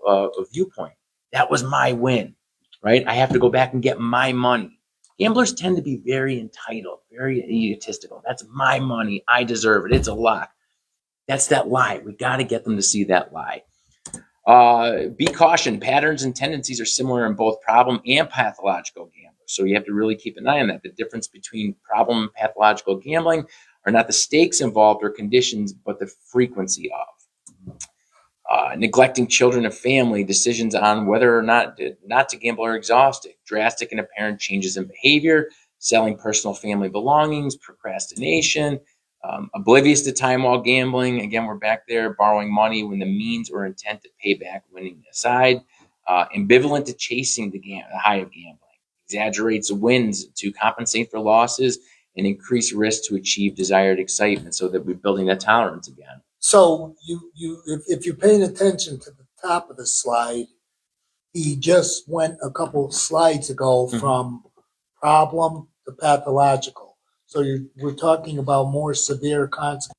viewpoint. That was my win, right? I have to go back and get my money. Gamblers tend to be very entitled, very egotistical. That's my money. I deserve it. It's a lock. That's that lie. We got to get them to see that lie. Be cautioned. Patterns and tendencies are similar in both problem and pathological gamblers. So you have to really keep an eye on that. The difference between problem and pathological gambling are not the stakes involved or conditions, but the frequency of. Neglecting children and family, decisions on whether or not to gamble are exhausting. Drastic and apparent changes in behavior, selling personal family belongings, procrastination, oblivious to time while gambling. Again, we're back there, borrowing money when the means or intent to pay back winning aside. Ambivalent to chasing the high of gambling. Exaggerates wins to compensate for losses and increase risk to achieve desired excitement, so that we're building that tolerance again. So if you're paying attention to the top of the slide, he just went a couple slides ago from problem to pathological. So we're talking about more severe consequences.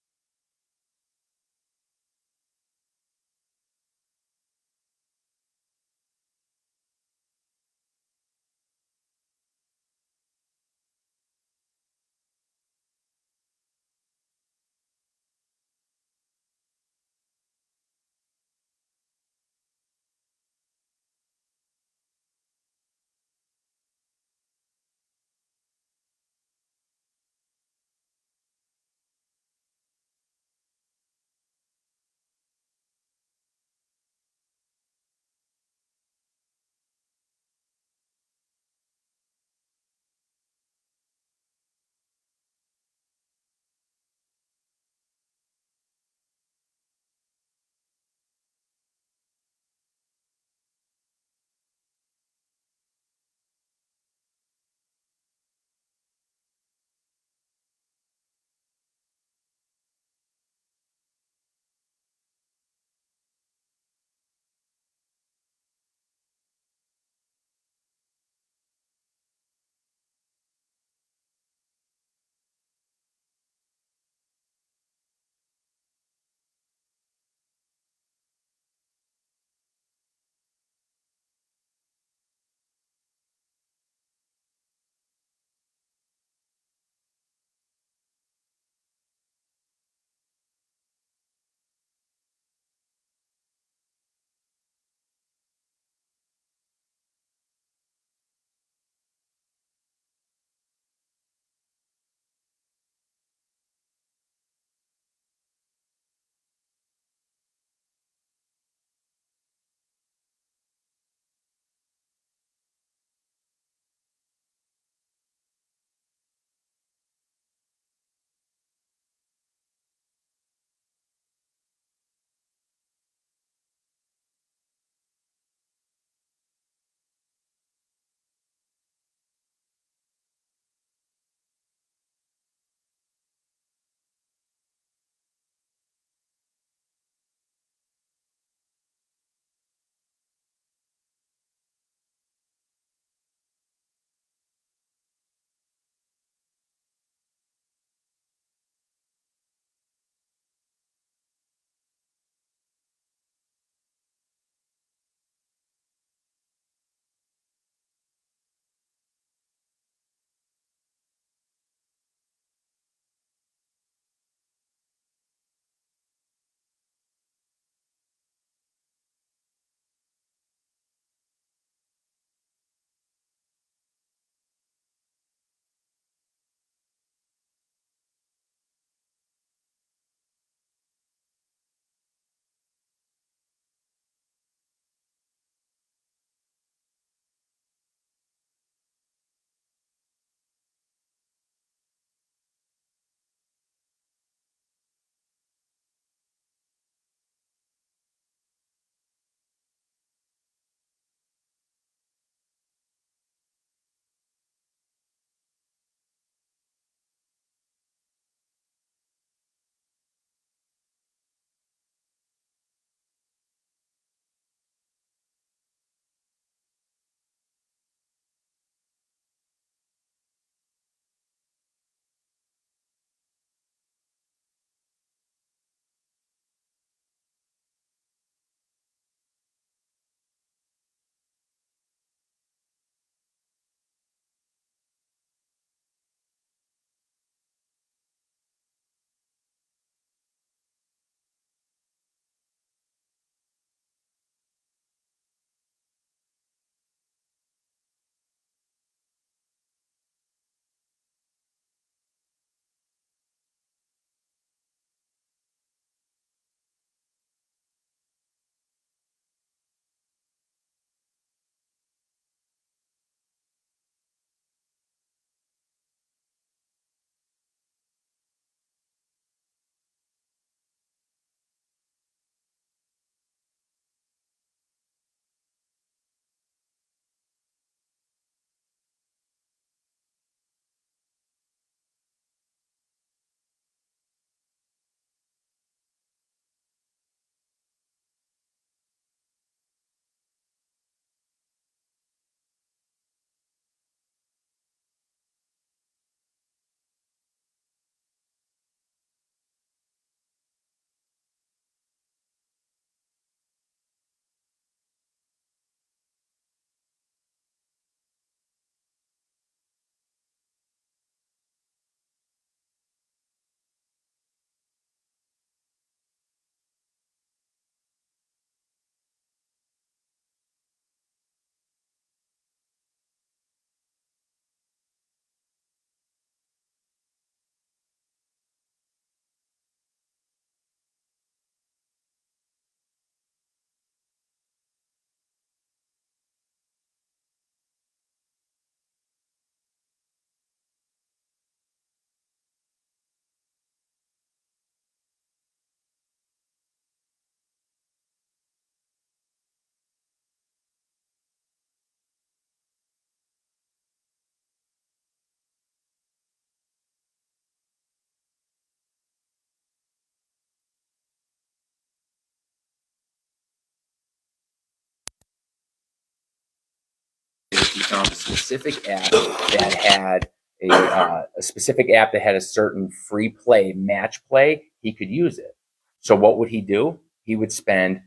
found a specific app that had a specific app that had a certain free play, match play, he could use it. So what would he do? He would spend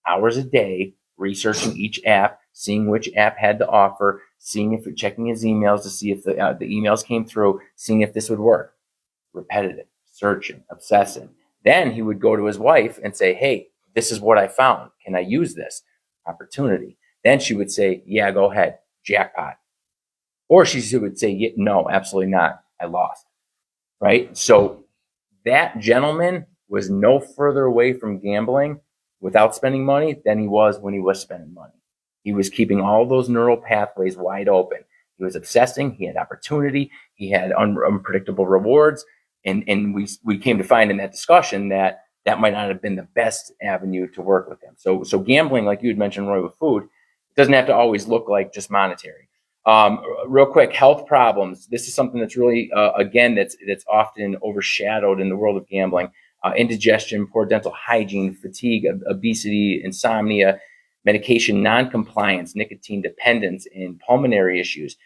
hours a day researching each app, seeing which app had the offer, seeing if checking his emails to see if the emails came through, seeing if this would work. Repetitive, searching, obsessing. Then he would go to his wife and say, "Hey, this is what I found. Can I use this opportunity?" Then she would say, "Yeah, go ahead, jackpot." Or she would say, "Yeah, no, absolutely not. I lost." Right? So that gentleman was no further away from gambling without spending money than he was when he was spending money. He was keeping all those neural pathways wide open. He was obsessing. He had opportunity. He had unpredictable rewards. And we came to find in that discussion that might not have been the best avenue to work with him. So gambling, like you had mentioned, Roy, with food, doesn't have to always look like just monetary. Real quick, health problems. This is something that's really, again, that's often overshadowed in the world of gambling. Indigestion, poor dental hygiene, fatigue, obesity, insomnia, medication non-compliance, nicotine dependence, and pulmonary issues.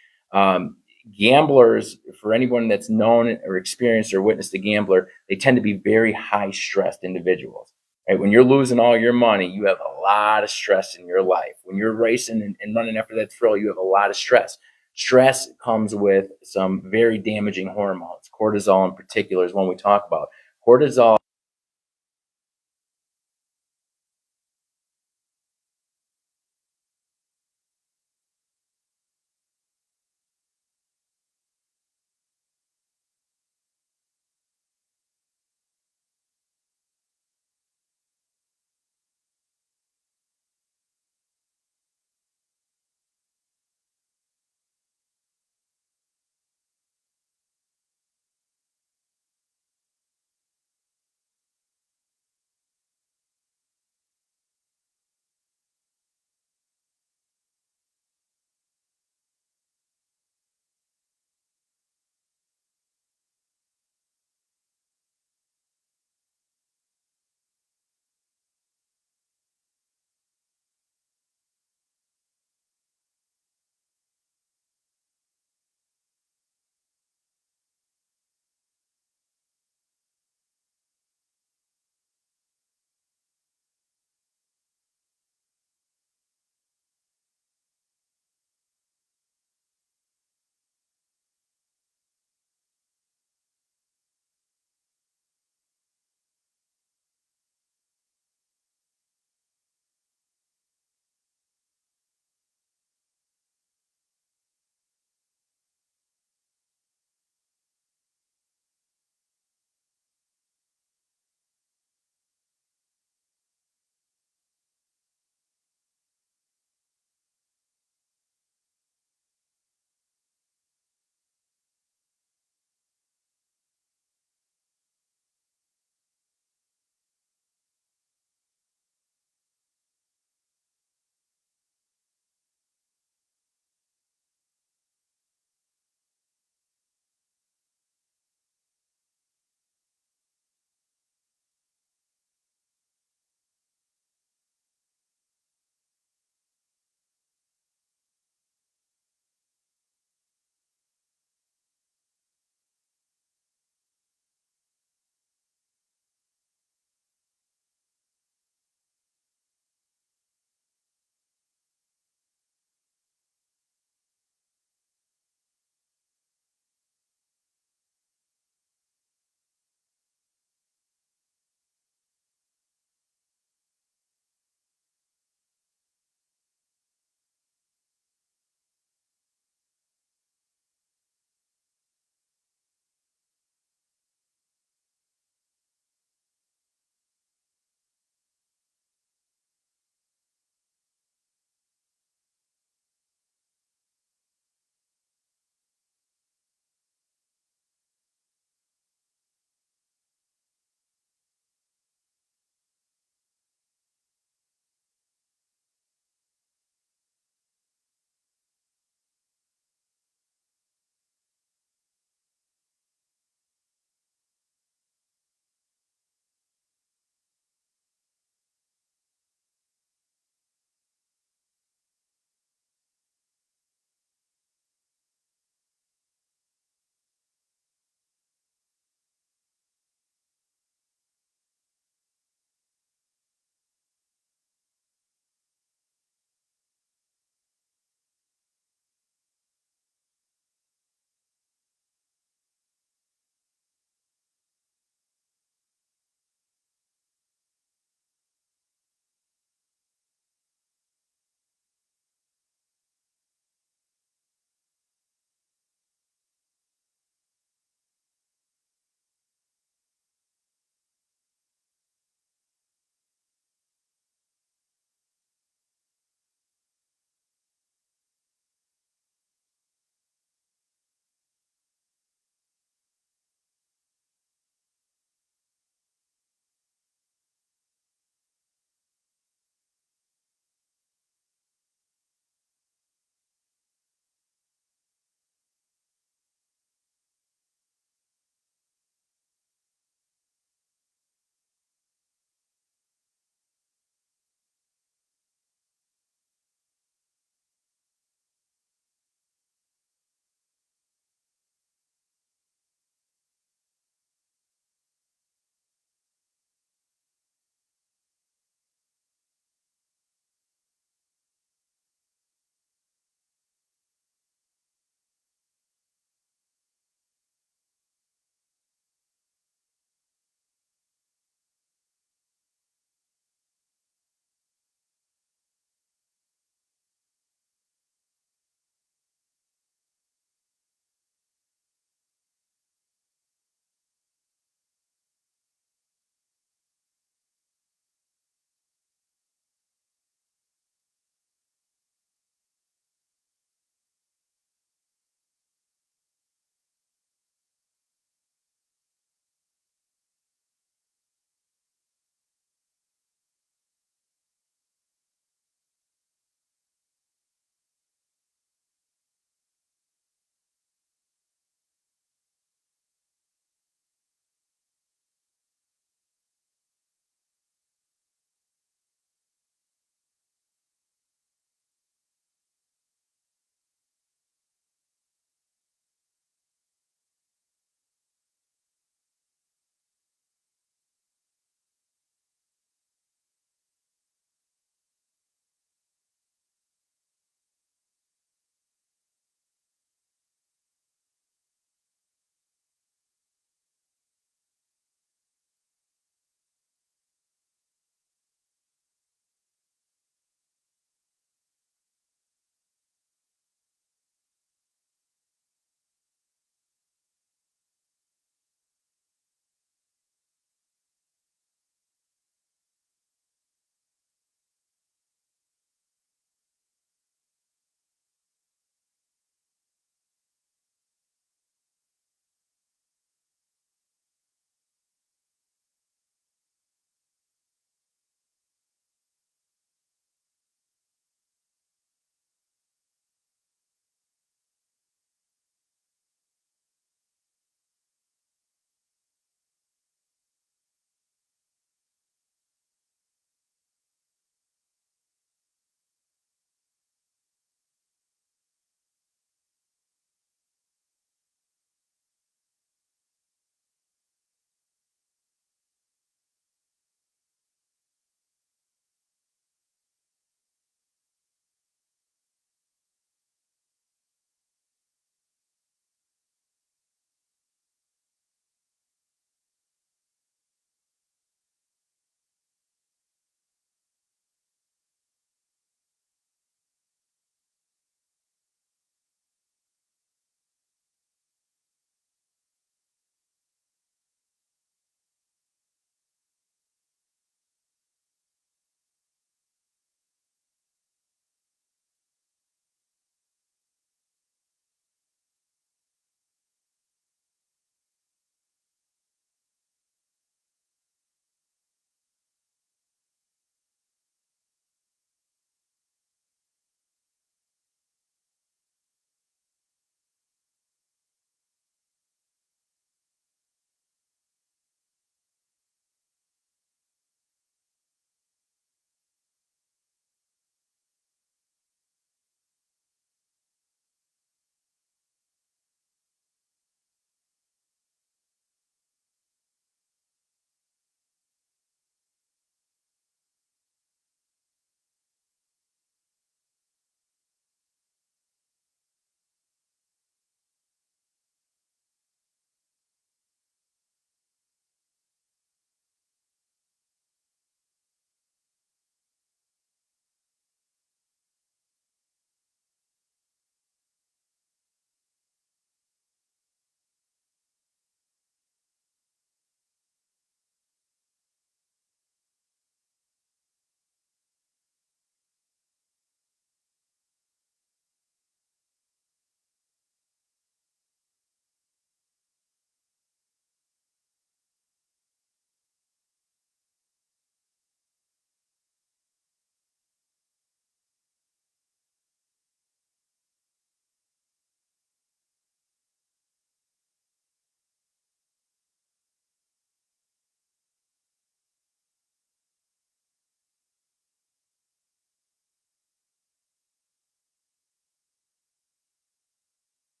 Gamblers, for anyone that's known or experienced or witnessed a gambler, they tend to be very high stressed individuals. Right? When you're losing all your money, you have a lot of stress in your life. When you're racing and running after that thrill, you have a lot of stress. Stress comes with some very damaging hormones. Cortisol in particular is one we talk about. Cortisol